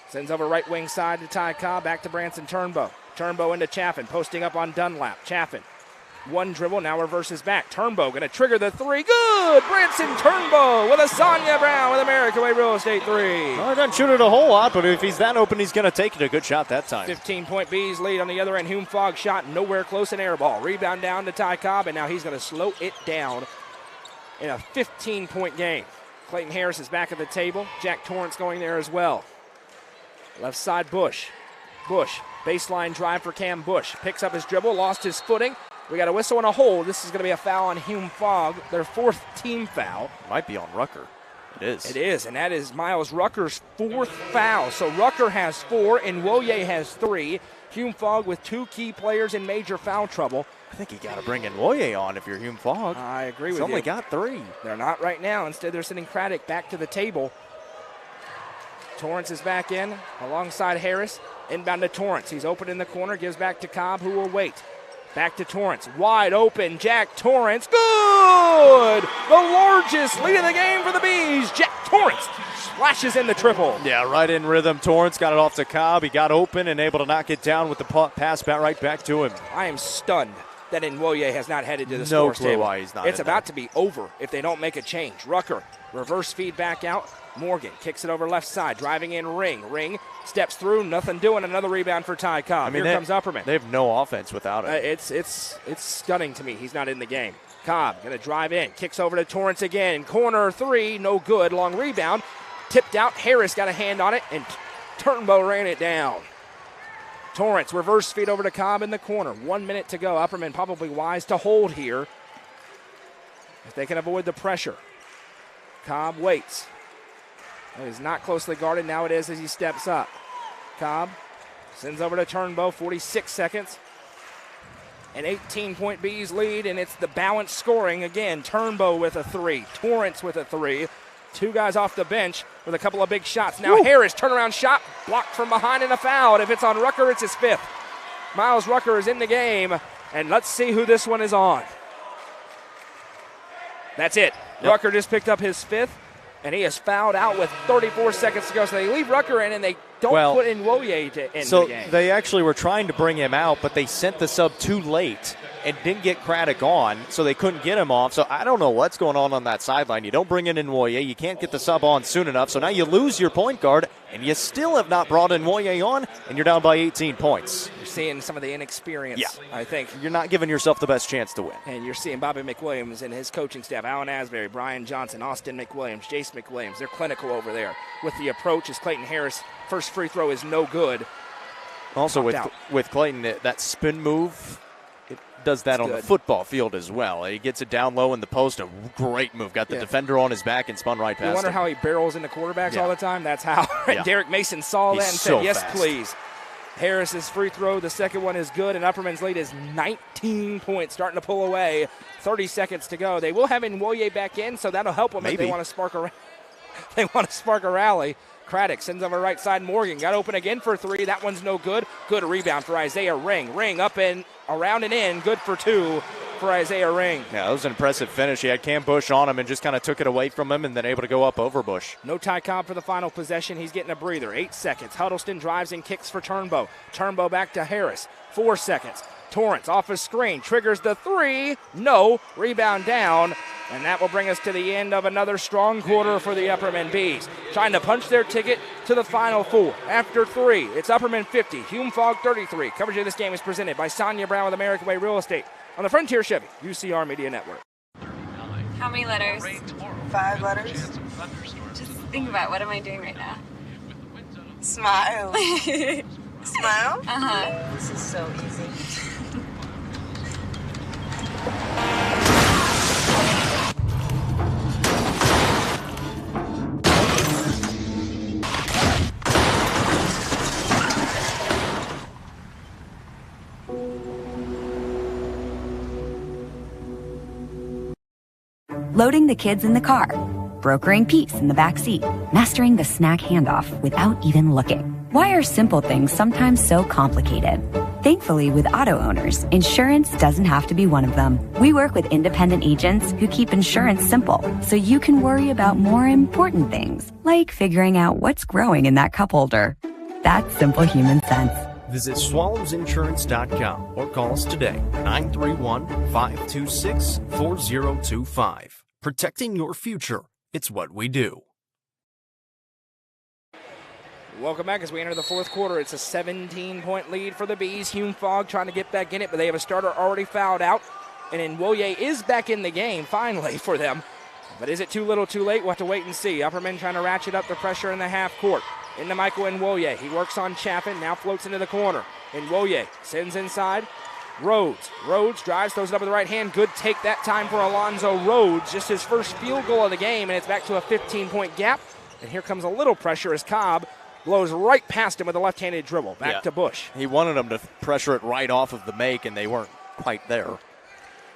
Sends over right wing side to Ty Cobb. Back to Branson Turnbow. Turnbow into Chaffin. Posting up on Dunlap. Chaffin. One dribble. Now reverses back. Turnbow going to trigger the three. Good! Branson Turnbow with a Sonja Brown with American Way Real Estate three. Well, he doesn't shoot it a whole lot, but if he's that open, he's going to take it. A good shot that time. 15-point Bees lead on the other end. Hume-Fogg shot nowhere close, an air ball. Rebound down to Ty Cobb, and now he's going to slow it down in a 15-point game. Clayton Harris is back at the table. Jack Torrance going there as well. Left side, Bush. Bush, baseline drive for Cam Bush. Picks up his dribble, lost his footing. We got a whistle and a hold. This is going to be a foul on Hume-Fogg, their fourth team foul. Might be on Rucker. It is. It is, and that is Miles Rucker's fourth foul. So Rucker has 4 and Woye has 3. Hume-Fogg with 2 key players in major foul trouble. I think you got to bring in Woye on if you're Hume-Fogg. I agree with you. He's you. only got 3. They're not right now. Instead, they're sending Craddock back to the table. Torrance is back in alongside Harris. Inbound to Torrance. He's open in the corner. Gives back to Cobb, who will wait. Back to Torrance. Wide open. Jack Torrance. Good! The largest lead of the game for the Bees. Jack Torrance splashes in the triple. Yeah, right in rhythm. Torrance got it off to Cobb. He got open and able to knock it down with the pass right back to him. I am stunned that Nwoye has not headed to the No scores clue table. why he's not It's in about there. to be over if they don't make a change. Rucker, reverse feed back out. Morgan kicks it over left side, driving in Ring. Ring steps through, nothing doing. Another rebound for Ty Cobb. Here comes Upperman. They have no offense without him. It's stunning to me. He's not in the game. Cobb going to drive in, kicks over to Torrance again. Corner 3, no good. Long rebound, tipped out. Harris got a hand on it, and Turnbow ran it down. Torrance reverse feed over to Cobb in the corner. 1 minute to go. Upperman probably wise to hold here if they can avoid the pressure. Cobb waits. It is not closely guarded. Now it is as he steps up. Cobb sends over to Turnbow. 46 seconds. An 18-point Bees lead, and it's the balanced scoring again. Turnbow with a 3. Torrance with a 3. two guys off the bench with a couple of big shots. Now Harris, turnaround shot, blocked from behind and a foul. And if it's on Rucker, it's his 5th. Miles Rucker is in the game, and let's see who this one is on. That's it. Yep. Rucker just picked up his 5th, and he is fouled out with 34 seconds to go. So they leave Rucker in, and they don't put in Woye in the game. So they actually were trying to bring him out, but they sent the sub too late and didn't get Craddock on, so they couldn't get him off. So I don't know what's going on that sideline. You don't bring in Woye. You can't get the sub on soon enough. So now you lose your point guard, and you still have not brought in Woye on, and you're down by 18 points. You're seeing some of the inexperience, I think. You're not giving yourself the best chance to win. And you're seeing Bobby McWilliams and his coaching staff, Alan Asbury, Brian Johnson, Austin McWilliams, Jace McWilliams. They're clinical over there with the approach as Clayton Harris' first free throw is no good. Also with Clayton, that spin move, it does that on the football field as well. He gets it down low in the post, a great move. Got the defender on his back and spun right past him. You wonder how he barrels into quarterbacks all the time? That's how. Derek Mason saw that and said, yes, please. Harris's free throw, the second one is good, and Upperman's lead is 19 points, starting to pull away. 30 seconds to go. They will have Woye back in, so that'll help them if they want to spark a rally. Craddock sends over right side. Morgan got open again for 3. That one's no good. Good rebound for Isaiah Ring. Ring up and around and in. Good for 2 for Isaiah Ring. Yeah, that was an impressive finish. He had Cam Bush on him and just kind of took it away from him and then able to go up over Bush. No Ty Cobb for the final possession. He's getting a breather. 8 seconds. Huddleston drives and kicks for Turnbow. Turnbow back to Harris. 4 seconds. Torrance off his screen. Triggers the 3. No. Rebound down. And that will bring us to the end of another strong quarter for the Upperman Bees. Trying to punch their ticket to the Final Four. After 3, it's Upperman 50, Hume-Fogg 33. Coverage of this game is presented by Sonja Brown with American Way Real Estate on the Frontier Chevy UCR Media Network. How many letters? 5 letters. Just think about, what am I doing right now? Smile. Smile? Uh-huh. This is so easy. Loading the kids in the car, brokering peace in the back seat, mastering the snack handoff without even looking. Why are simple things sometimes so complicated? Thankfully, with auto owners, insurance doesn't have to be one of them. We work with independent agents who keep insurance simple, so you can worry about more important things, like figuring out what's growing in that cup holder. That's simple human sense. Visit swallowsinsurance.com or call us today, 931-526-4025. Protecting your future. It's what we do. Welcome back as we enter the fourth quarter. It's a 17-point lead for the Bees. Hume-Fogg trying to get back in it, but they have a starter already fouled out. And then Woye is back in the game, finally, for them. But is it too little too late? We'll have to wait and see. Upperman trying to ratchet up the pressure in the half court. Into Michael Woye. He works on Chaffin, now floats into the corner. Woye sends inside. Rhodes drives, throws it up with the right hand. Good take that time for Alonzo Rhodes. Just his first field goal of the game, and it's back to a 15-point gap. And here comes a little pressure as Cobb blows right past him with a left-handed dribble. Back to Bush. He wanted them to pressure it right off of the make, and they weren't quite there.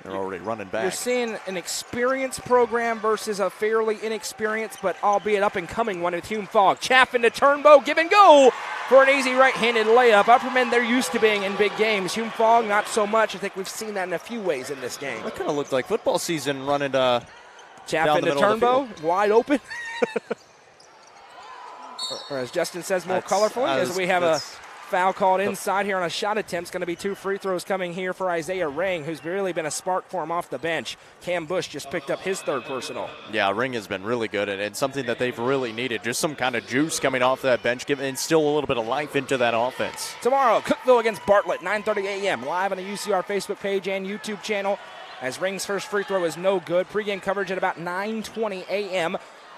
They're already running back. You're seeing an experienced program versus a fairly inexperienced, but albeit up-and-coming one with Hume-Fogg. Chaffin to Turnbow, give and go for an easy right-handed layup. Upperman, they're used to being in big games. Hume-Fogg, not so much. I think we've seen that in a few ways in this game. That kind of looked like football season running Chaffin to Turnbow, wide open. Or as Justin says, more colorful, as we have a foul called inside here on a shot attempt. It's going to be 2 free throws coming here for Isaiah Ring, who's really been a spark for him off the bench. Cam Bush just picked up his 3rd personal. Yeah, Ring has been really good, and something that they've really needed. Just some kind of juice coming off that bench, and still a little bit of life into that offense. Tomorrow, Cookeville against Bartlett, 9:30 a.m., live on the UCR Facebook page and YouTube channel, as Ring's first free throw is no good. Pre-game coverage at about 9:20 a.m.,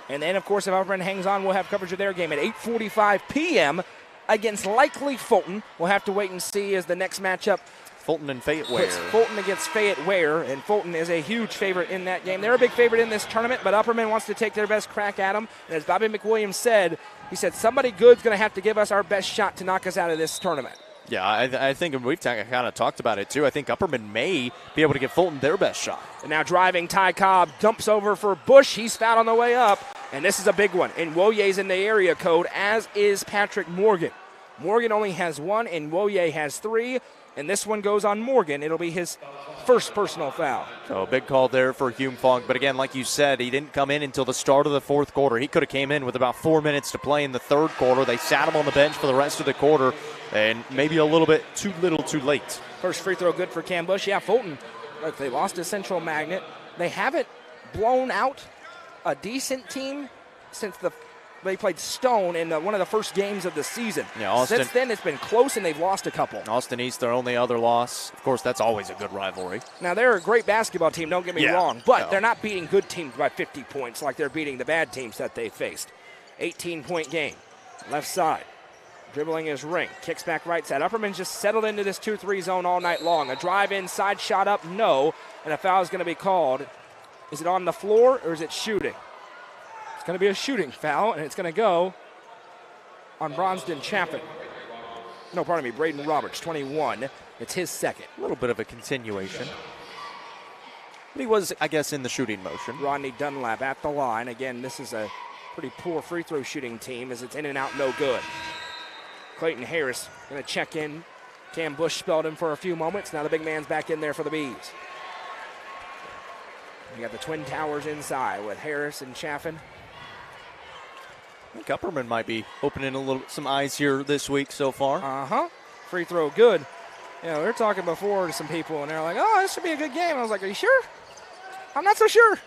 and then, of course, if Upperman hangs on, we'll have coverage of their game at 8:45 p.m., against likely Fulton. We'll have to wait and see as the next matchup. Fulton and Fayette Ware. Fulton against Fayette Ware, and Fulton is a huge favorite in that game. They're a big favorite in this tournament, but Upperman wants to take their best crack at them. And as Bobby McWilliams said, he said, somebody good's going to have to give us our best shot to knock us out of this tournament. Yeah, I think we've kind of talked about it, too. I think Upperman may be able to give Fulton their best shot. And now driving, Ty Cobb dumps over for Bush. He's fouled on the way up. And this is a big one. And Woye's in the area code, as is Patrick Morgan. Morgan only has 1, and Woye has 3. And this one goes on Morgan. It'll be his first personal foul. So a big call there for Hume-Fogg. But again, like you said, he didn't come in until the start of the fourth quarter. He could have came in with about 4 minutes to play in the third quarter. They sat him on the bench for the rest of the quarter, and maybe a little bit too little too late. First free throw good for Cam Bush. Yeah, Fulton, look, they lost to Central Magnet. They haven't blown out a decent team since they played Stone in one of the first games of the season. Yeah, Austin, since then, it's been close, and they've lost a couple. Austin East, their only other loss. Of course, that's always a good rivalry. Now, they're a great basketball team, don't get me wrong, but they're not beating good teams by 50 points like they're beating the bad teams that they faced. 18-point game. Left side. Dribbling his Ring. Kicks back right side. Upperman's just settled into this 2-3 zone all night long. A drive inside, shot up, no. And a foul is going to be called. Is it on the floor or is it shooting? It's going to be a shooting foul, and it's going to go on Bronston Chaffin. No, pardon me, Braden Roberts, 21. It's his second. A little bit of a continuation. But he was, I guess, in the shooting motion. Rodney Dunlap at the line. Again, this is a pretty poor free throw shooting team as it's in and out, no good. Clayton Harris going to check in. Cam Bush spelled him for a few moments. Now the big man's back in there for the Bees. You got the Twin Towers inside with Harris and Chaffin. I think Upperman might be opening some eyes here this week so far. Uh-huh. Free throw good. You know, we were talking before to some people, and they're like, oh, this should be a good game. I was like, are you sure? I'm not so sure.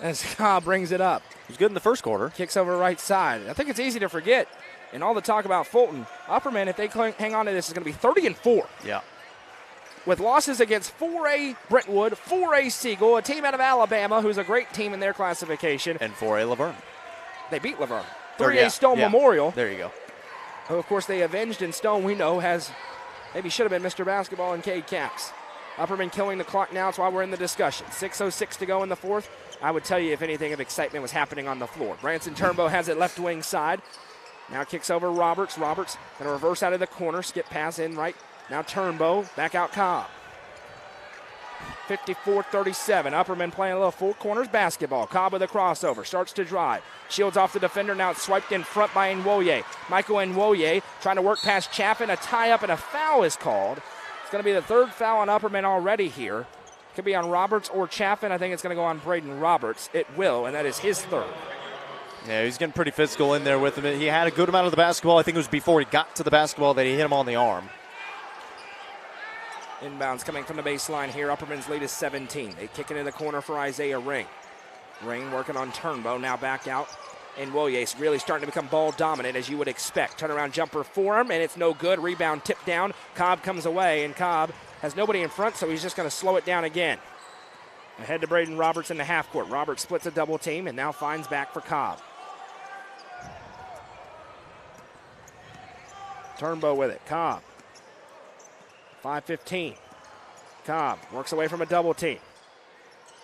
As Cobb brings it up. He was good in the first quarter. Kicks over right side. I think it's easy to forget. And all the talk about Fulton, Upperman, if they hang on to this, is going to be 30-4. Yeah. With losses against 4A Brentwood, 4A Siegel, a team out of Alabama who's a great team in their classification. And 4A Laverne. They beat Laverne. 3A Stone Memorial. There you go. Who, of course, they avenged, and Stone, we know, maybe should have been Mr. Basketball and Cade Caps. Upperman killing the clock now. That's why we're in the discussion. 6:06 to go in the fourth. I would tell you if anything of excitement was happening on the floor. Branson Turnbow has it left wing side. Now kicks over Roberts. Roberts going to reverse out of the corner. Skip pass in right. Now Turnbow. Back out Cobb. 54-37. Upperman playing a little full corners basketball. Cobb with a crossover. Starts to drive. Shields off the defender. Now it's swiped in front by Nwoye. Michael Nwoye trying to work past Chaffin. A tie-up and a foul is called. It's going to be the third foul on Upperman already here. Could be on Roberts or Chaffin. I think it's going to go on Braden Roberts. It will, and that is his third. Yeah, he's getting pretty physical in there with him. He had a good amount of the basketball. I think it was before he got to the basketball that he hit him on the arm. Inbounds coming from the baseline here. Upperman's lead is 17. They kick it in the corner for Isaiah Ring. Ring working on Turnbow. Now back out. And Woye's really starting to become ball dominant, as you would expect. Turnaround jumper for him, and it's no good. Rebound tipped down. Cobb comes away, and Cobb has nobody in front, so he's just going to slow it down again. Ahead to Braden Roberts in the half court. Roberts splits a double team and now finds back for Cobb. Turnbow with it. Cobb. 5:15. Cobb works away from a double team.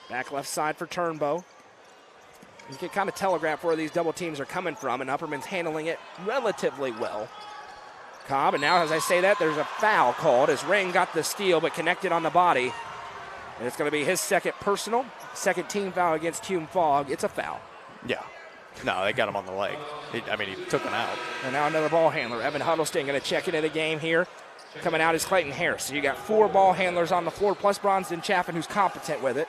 Back left side for Turnbow. You can kind of telegraph where these double teams are coming from, and Upperman's handling it relatively well. Cobb, and now as I say that, there's a foul called as Ring got the steal but connected on the body. And it's going to be his second personal, second team foul against Hume-Fogg. It's a foul. Yeah. No, they got him on the leg. He took him out. And now another ball handler. Evan Huddleston going to check into the game here. Coming out is Clayton Harris. So you got 4 ball handlers on the floor, plus Bronston Chaffin, who's competent with it.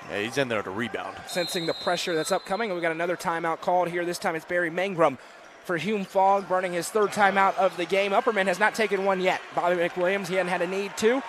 Yeah, he's in there to rebound. Sensing the pressure that's upcoming, and we got another timeout called here. This time it's Barry Mangrum for Hume-Fogg, burning his third timeout of the game. Upperman has not taken one yet. Bobby McWilliams, he hadn't had a need to.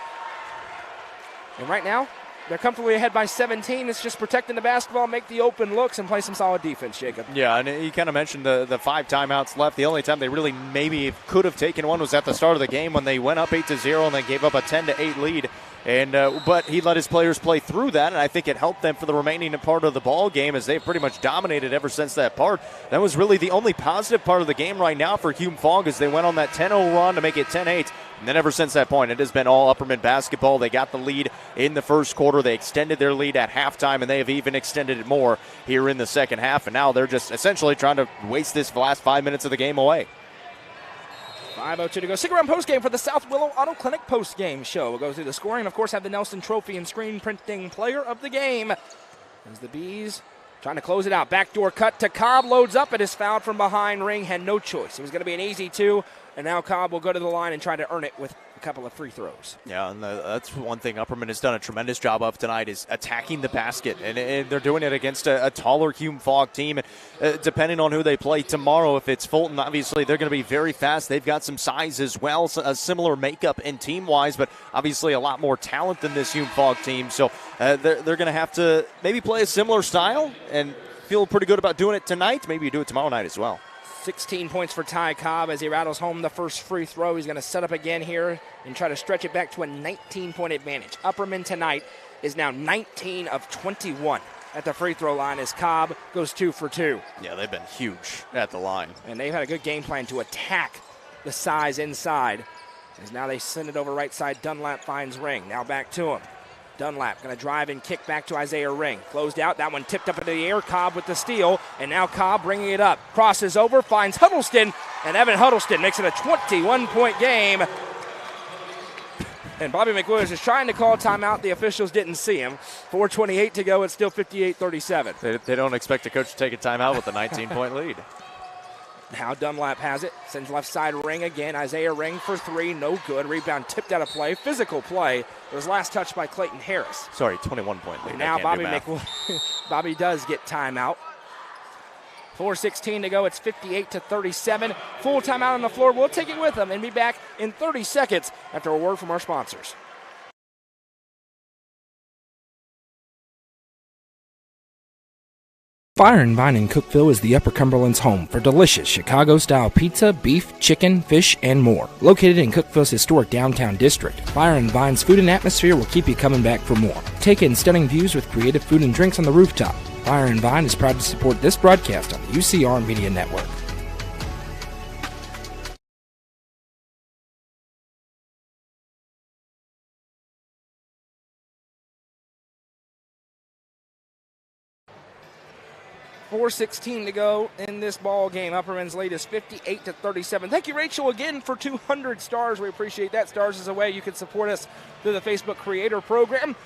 And right now, they're comfortably ahead by 17. It's just protecting the basketball, make the open looks, and play some solid defense, Jacob. Yeah, and you kind of mentioned the 5 timeouts left. The only time they really maybe could have taken one was at the start of the game when they went up 8-0 and then gave up a 10-8 lead. And but he let his players play through that, and I think it helped them for the remaining part of the ball game as they've pretty much dominated ever since that part. That was really the only positive part of the game right now for Hume-Fogg as they went on that 10-0 run to make it 10-8. And then ever since that point, it has been all Upperman basketball. They got the lead in the first quarter. They extended their lead at halftime, and they have even extended it more here in the second half. And now they're just essentially trying to waste this last 5 minutes of the game away. 5:02 to go. Stick around postgame for the South Willow Auto Clinic postgame show. We'll go through the scoring and, of course, have the Nelson Trophy and screen printing player of the game. As the Bees trying to close it out. Backdoor cut to Cobb, loads up, and is fouled from behind. Ring had no choice. It was going to be an easy 2, and now Cobb will go to the line and try to earn it with a couple of free throws. Yeah, and that's one thing Upperman has done a tremendous job of tonight is attacking the basket, and they're doing it against a taller Hume-Fogg team. Depending on who they play tomorrow, if it's Fulton, obviously they're going to be very fast. They've got some size as well, a similar makeup and team-wise, but obviously a lot more talent than this Hume-Fogg team. So they're going to have to maybe play a similar style and feel pretty good about doing it tonight. Maybe you do it tomorrow night as well. 16 points for Ty Cobb as he rattles home the first free throw. He's going to set up again here and try to stretch it back to a 19-point advantage. Upperman tonight is now 19 of 21 at the free throw line as Cobb goes 2 for 2. Yeah, they've been huge at the line. And they've had a good game plan to attack the size inside. As now they send it over right side. Dunlap finds Ring. Now back to him. Dunlap going to drive and kick back to Isaiah Ring. Closed out. That one tipped up into the air. Cobb with the steal. And now Cobb bringing it up. Crosses over. Finds Huddleston. And Evan Huddleston makes it a 21-point game. And Bobby McWilliams is trying to call timeout. The officials didn't see him. 4:28 to go. It's still 58-37. They don't expect a coach to take a timeout with a 19-point lead. Now Dunlap has it. Sends left side Ring again. Isaiah Ring for 3. No good. Rebound tipped out of play. Physical play. It was last touched by Clayton Harris. Sorry, 21-point lead. Now Bobby does get timeout. 4:16 to go. It's 58-37. Full timeout on the floor. We'll take it with them and be back in 30 seconds after a word from our sponsors. Fire and Vine in Cookeville is the Upper Cumberland's home for delicious Chicago-style pizza, beef, chicken, fish, and more. Located in Cookeville's historic downtown district, Fire and Vine's food and atmosphere will keep you coming back for more. Take in stunning views with creative food and drinks on the rooftop. Fire and Vine is proud to support this broadcast on the UCR Media Network. .416 to go in this ball game. Upperman's lead is 58-37. Thank you, Rachel, again for 200 stars. We appreciate that. Stars is a way you can support us through the Facebook Creator Program.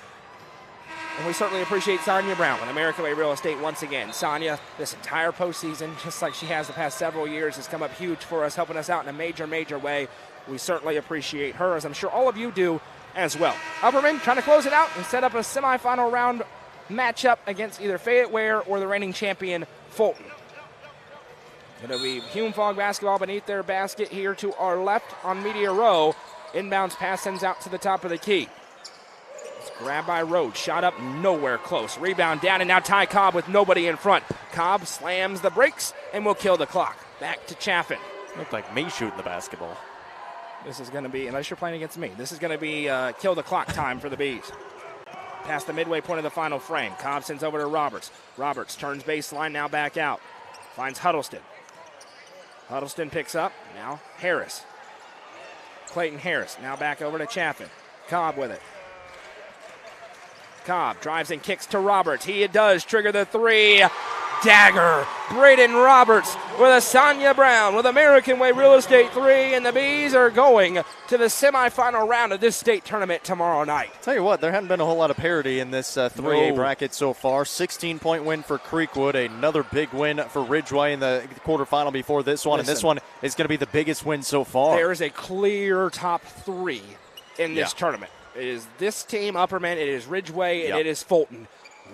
And we certainly appreciate Sonja Brown with American Way Real Estate once again. Sonja, this entire postseason, just like she has the past several years, has come up huge for us, helping us out in a major, major way. We certainly appreciate her, as I'm sure all of you do as well. Upperman trying to close it out and set up a semifinal round matchup against either Fayette Ware or the reigning champion Fulton. It'll be Hume-Fogg basketball beneath their basket here to our left on Media Row. Inbounds pass sends out to the top of the key. It's grabbed by Rhodes. Shot up nowhere close. Rebound down, and now Ty Cobb with nobody in front. Cobb slams the brakes and will kill the clock. Back to Chaffin. Looked like me shooting the basketball. This is going to be, unless you're playing against me, this is going to be kill the clock time for the Bees. Past the midway point of the final frame. Cobb sends over to Roberts. Roberts turns baseline, now back out. Finds Huddleston. Huddleston picks up. Now Harris. Clayton Harris. Now back over to Chaffin. Cobb with it. Cobb drives and kicks to Roberts. He does trigger the 3. Dagger. Braden Roberts with a Sonja Brown with American Way Real Estate 3, and the Bees are going to the semifinal round of this state tournament tomorrow night. Tell you what, there hadn't been a whole lot of parity in this 3A bracket so far. 16-point win for Creekwood, another big win for Ridgeway in the quarterfinal before this one, and this one is going to be the biggest win so far. There is a clear top 3 in this tournament. It is this team, Upperman, it is Ridgeway, and it is Fulton.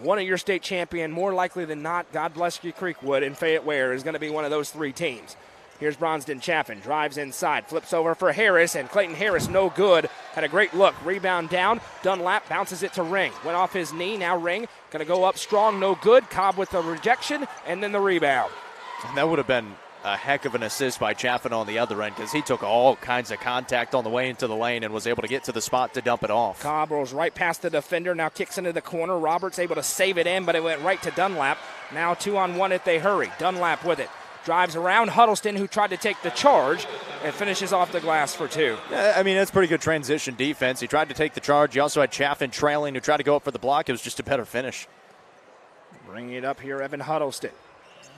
One of your state champion, more likely than not, God bless you, Creekwood, and Fayette Ware is going to be one of those 3 teams. Here's Bronston Chaffin, drives inside, flips over for Harris, and Clayton Harris no good. Had a great look, rebound down. Dunlap bounces it to Ring. Went off his knee, now Ring going to go up strong, no good. Cobb with the rejection, and then the rebound. And that would have been a heck of an assist by Chaffin on the other end because he took all kinds of contact on the way into the lane and was able to get to the spot to dump it off. Cobb rolls right past the defender, now kicks into the corner. Roberts able to save it in, but it went right to Dunlap. Now 2-on-1 if they hurry. Dunlap with it. Drives around Huddleston, who tried to take the charge, and finishes off the glass for 2. I mean, that's pretty good transition defense. He tried to take the charge. You also had Chaffin trailing who tried to go up for the block. It was just a better finish. Bringing it up here, Evan Huddleston.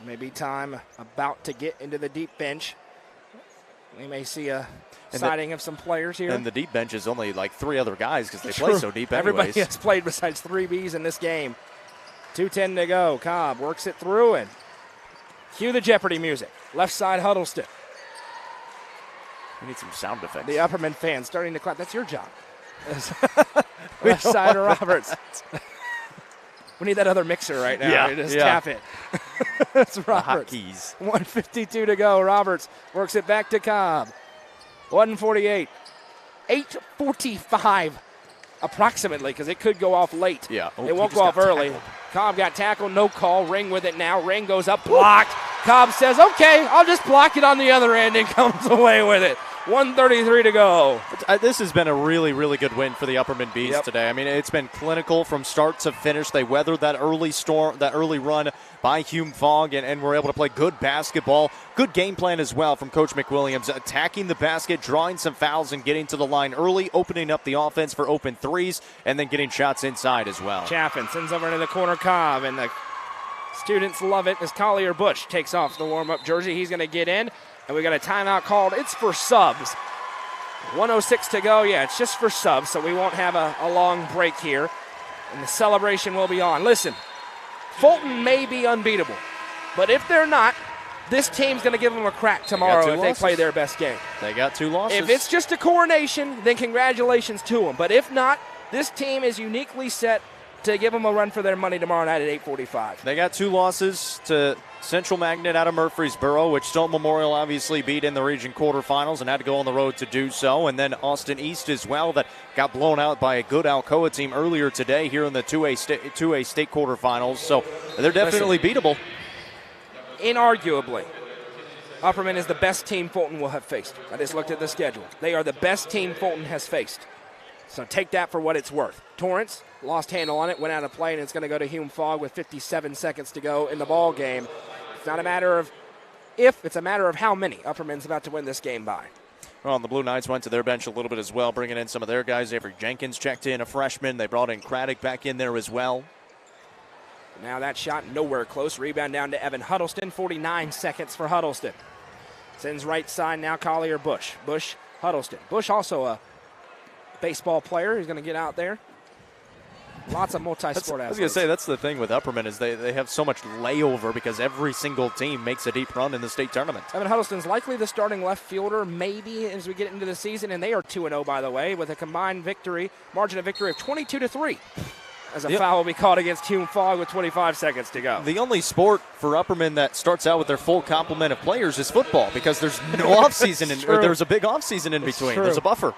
Maybe time about to get into the deep bench. We may see a sighting of some players here. And the deep bench is only like 3 other guys because they play so deep anyways. Everybody has played besides 3 Bs in this game. 2:10 to go. Cobb works it through and cue the Jeopardy music. Left side Huddleston. We need some sound effects. The Upperman fans starting to clap. That's your job. Left side Roberts. We need that other mixer right now. Yeah, Just tap it. It's Roberts. Hotkeys. 1:52 to go. Roberts works it back to Cobb. 1:48. 8:45 approximately, because it could go off late. Yeah. It won't go off early. Cobb got tackled. No call. Ring with it now. Ring goes up. Blocked. Cobb says, okay, I'll just block it on the other end, and comes away with it. 1:33 to go. This has been a really, really good win for the Upperman Bees today. I mean, it's been clinical from start to finish. They weathered that early storm, that early run by Hume-Fogg, and were able to play good basketball. Good game plan as well from Coach McWilliams, attacking the basket, drawing some fouls, and getting to the line early, opening up the offense for open threes, and then getting shots inside as well. Chaffin sends over into the corner Cobb, and the students love it as Collier Bush takes off the warm-up jersey. He's going to get in. And we got a timeout called. It's for subs. 1:06 to go. Yeah, it's just for subs, so we won't have a long break here. And the celebration will be on. Listen, Fulton may be unbeatable, but if they're not, this team's going to give them a crack tomorrow if they play their best game. They got 2 losses. If it's just a coronation, then congratulations to them. But if not, this team is uniquely set to give them a run for their money tomorrow night at 8:45. They got 2 losses to Central Magnet out of Murfreesboro, which Stone Memorial obviously beat in the region quarterfinals and had to go on the road to do so. And then Austin East as well, that got blown out by a good Alcoa team earlier today here in the 2A state quarterfinals. So they're definitely beatable. Inarguably, Upperman is the best team Fulton will have faced. I just looked at the schedule. They are the best team Fulton has faced. So take that for what it's worth. Torrance lost handle on it, went out of play, and it's going to go to Hume-Fogg with 57 seconds to go in the ball game. It's not a matter of if, it's a matter of how many Upperman's about to win this game by. Well, and the Blue Knights went to their bench a little bit as well, bringing in some of their guys. Avery Jenkins checked in, a freshman. They brought in Craddock back in there as well. Now that shot nowhere close. Rebound down to Evan Huddleston. 49 seconds for Huddleston. Sends right side now Collier Bush. Bush, Huddleston. Bush also a baseball player. He's going to get out there. Lots of multi-sport athletes. I was going to say, that's the thing with Upperman is they have so much layover because every single team makes a deep run in the state tournament. Evan Huddleston's likely the starting left fielder maybe as we get into the season, and they are 2-0, by the way, with a combined margin of victory of 22-3. As a foul will be called against Hume-Fogg with 25 seconds to go. The only sport for Upperman that starts out with their full complement of players is football because there's no offseason, or there's a big offseason in between. There's a buffer.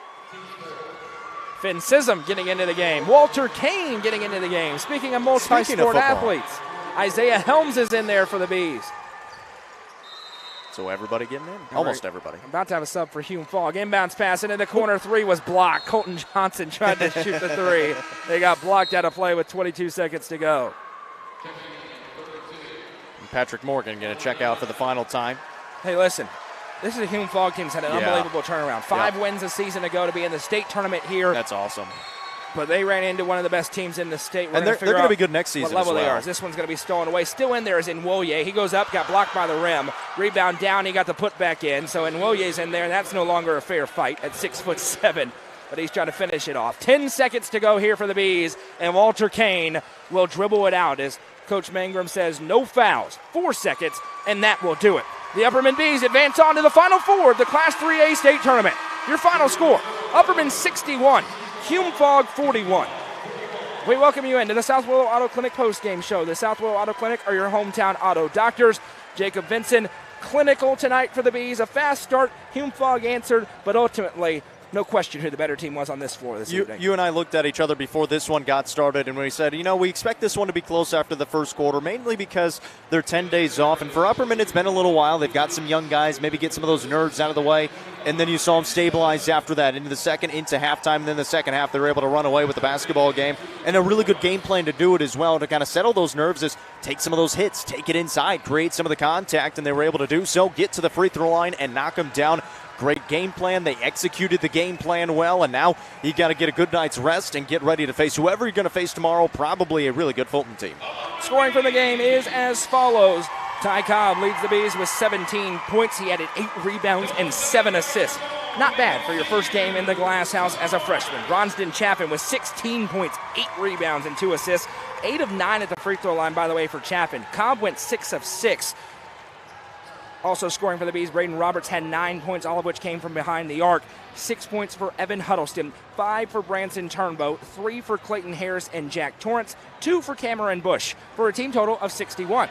Finn Sism getting into the game. Walter Kane getting into the game. Speaking of multi-sport athletes, Isaiah Helms is in there for the Bees. So everybody getting in? Almost everybody. About to have a sub for Hume-Fogg. Inbounds pass into the corner. 3 was blocked. Colton Johnson tried to shoot the 3. They got blocked out of play with 22 seconds to go. And Patrick Morgan going to check out for the final time. Hey, listen. This is a Hume-Fogg team that's had an unbelievable turnaround. 5 wins a season ago to be in the state tournament here. That's awesome. But they ran into one of the best teams in the state. And they're going to be good next season what level as well. they are. This one's going to be stolen away. Still in there is Inwoye. He goes up, got blocked by the rim. Rebound down, he got the put back in. So Inwoye's in there, and that's no longer a fair fight at 6'7". But he's trying to finish it off. 10 seconds to go here for the Bees, and Walter Kane will dribble it out as Coach Mangrum says no fouls. 4 seconds, and that will do it. The Upperman Bees advance on to the Final Four of the Class 3A state tournament. Your final score, Upperman 61, Hume-Fogg 41. We welcome you into the South Willow Auto Clinic post-game show. The South Willow Auto Clinic are your hometown auto doctors. Jacob Vinson, clinical tonight for the Bees. A fast start, Hume-Fogg answered, but ultimately, no question who the better team was on this floor this evening. You and I looked at each other before this one got started, and we said, we expect this one to be close after the first quarter, mainly because they're 10 days off. And for Upperman, it's been a little while. They've got some young guys, maybe get some of those nerds out of the way. And then you saw them stabilize after that into the second, into halftime. And then the second half, they were able to run away with the basketball game. And a really good game plan to do it as well, to kind of settle those nerves is take some of those hits, take it inside, create some of the contact. And they were able to do so, get to the free throw line and knock them down. Great game plan. They executed the game plan well, and now you got to get a good night's rest and get ready to face whoever you're going to face tomorrow, probably a really good Fulton team. Scoring for the game is as follows. Ty Cobb leads the Bees with 17 points. He added 8 rebounds and 7 assists. Not bad for your first game in the Glass House as a freshman. Bronston Chaffin with 16 points, 8 rebounds, and 2 assists. 8 of 9 at the free throw line, by the way, for Chaffin. Cobb went 6 of 6. Also scoring for the Bees, Braden Roberts had 9 points, all of which came from behind the arc. 6 points for Evan Huddleston, 5 for Branson Turnbow, 3 for Clayton Harris and Jack Torrance, 2 for Cameron Bush, for a team total of 61.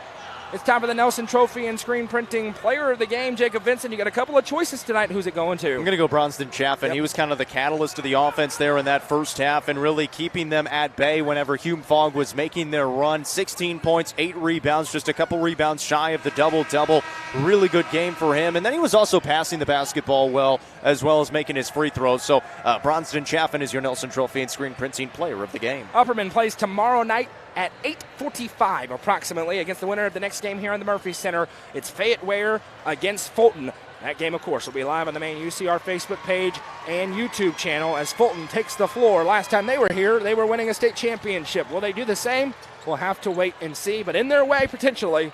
It's time for the Nelson Trophy and Screen Printing Player of the Game. Jacob Vincent, you got a couple of choices tonight. Who's it going to? I'm going to go Bronston Chaffin. Yep. He was kind of the catalyst of the offense there in that first half and really keeping them at bay whenever Hume-Fogg was making their run. 16 points, 8 rebounds, just a couple rebounds shy of the double-double. Really good game for him. And then he was also passing the basketball well as making his free throws. So Bronston Chaffin is your Nelson Trophy and Screen Printing Player of the Game. Upperman plays tomorrow night at 8:45 approximately against the winner of the next game here in the Murphy Center. It's Fayette Ware against Fulton. That game, of course, will be live on the main UCR Facebook page and YouTube channel as Fulton takes the floor. Last time they were here, they were winning a state championship. Will they do the same? We'll have to wait and see, but in their way, potentially,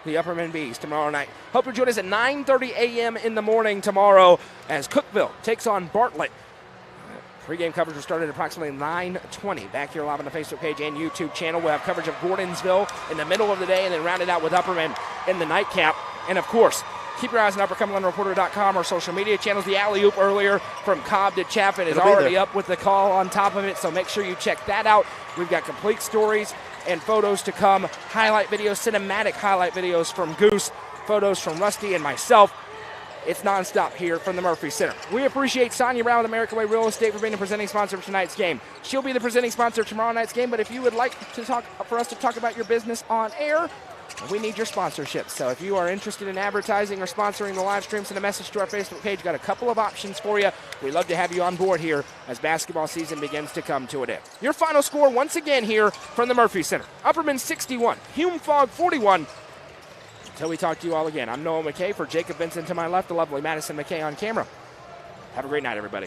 the Upperman Bees tomorrow night. Hope you join us at 9:30 a.m. in the morning tomorrow as Cookeville takes on Bartlett. Pre-game coverage will start at approximately 9:20. Back here live on the Facebook page and YouTube channel. We'll have coverage of Gordonsville in the middle of the day and then round it out with Upperman in the nightcap. And, of course, keep your eyes on UpperCumberlandReporter.com, our social media channels. The alley-oop earlier from Cobb to Chaffin is already up with the call on top of it, so make sure you check that out. We've got complete stories and photos to come, highlight videos, cinematic highlight videos from Goose, photos from Rusty and myself. It's nonstop here from the Murphy Center. We appreciate Sonja Brown with American Way Real Estate for being the presenting sponsor of tonight's game. She'll be the presenting sponsor of tomorrow night's game, but if you would like to for us to talk about your business on air, we need your sponsorship. So if you are interested in advertising or sponsoring the live stream, send a message to our Facebook page. Got a couple of options for you. We'd love to have you on board here as basketball season begins to come to an end. Your final score once again here from the Murphy Center. Upperman 61, Hume-Fogg 41. Until we talk to you all again, I'm Noah McKay. For Jacob Vincent to my left, the lovely Madison McKay on camera. Have a great night, everybody.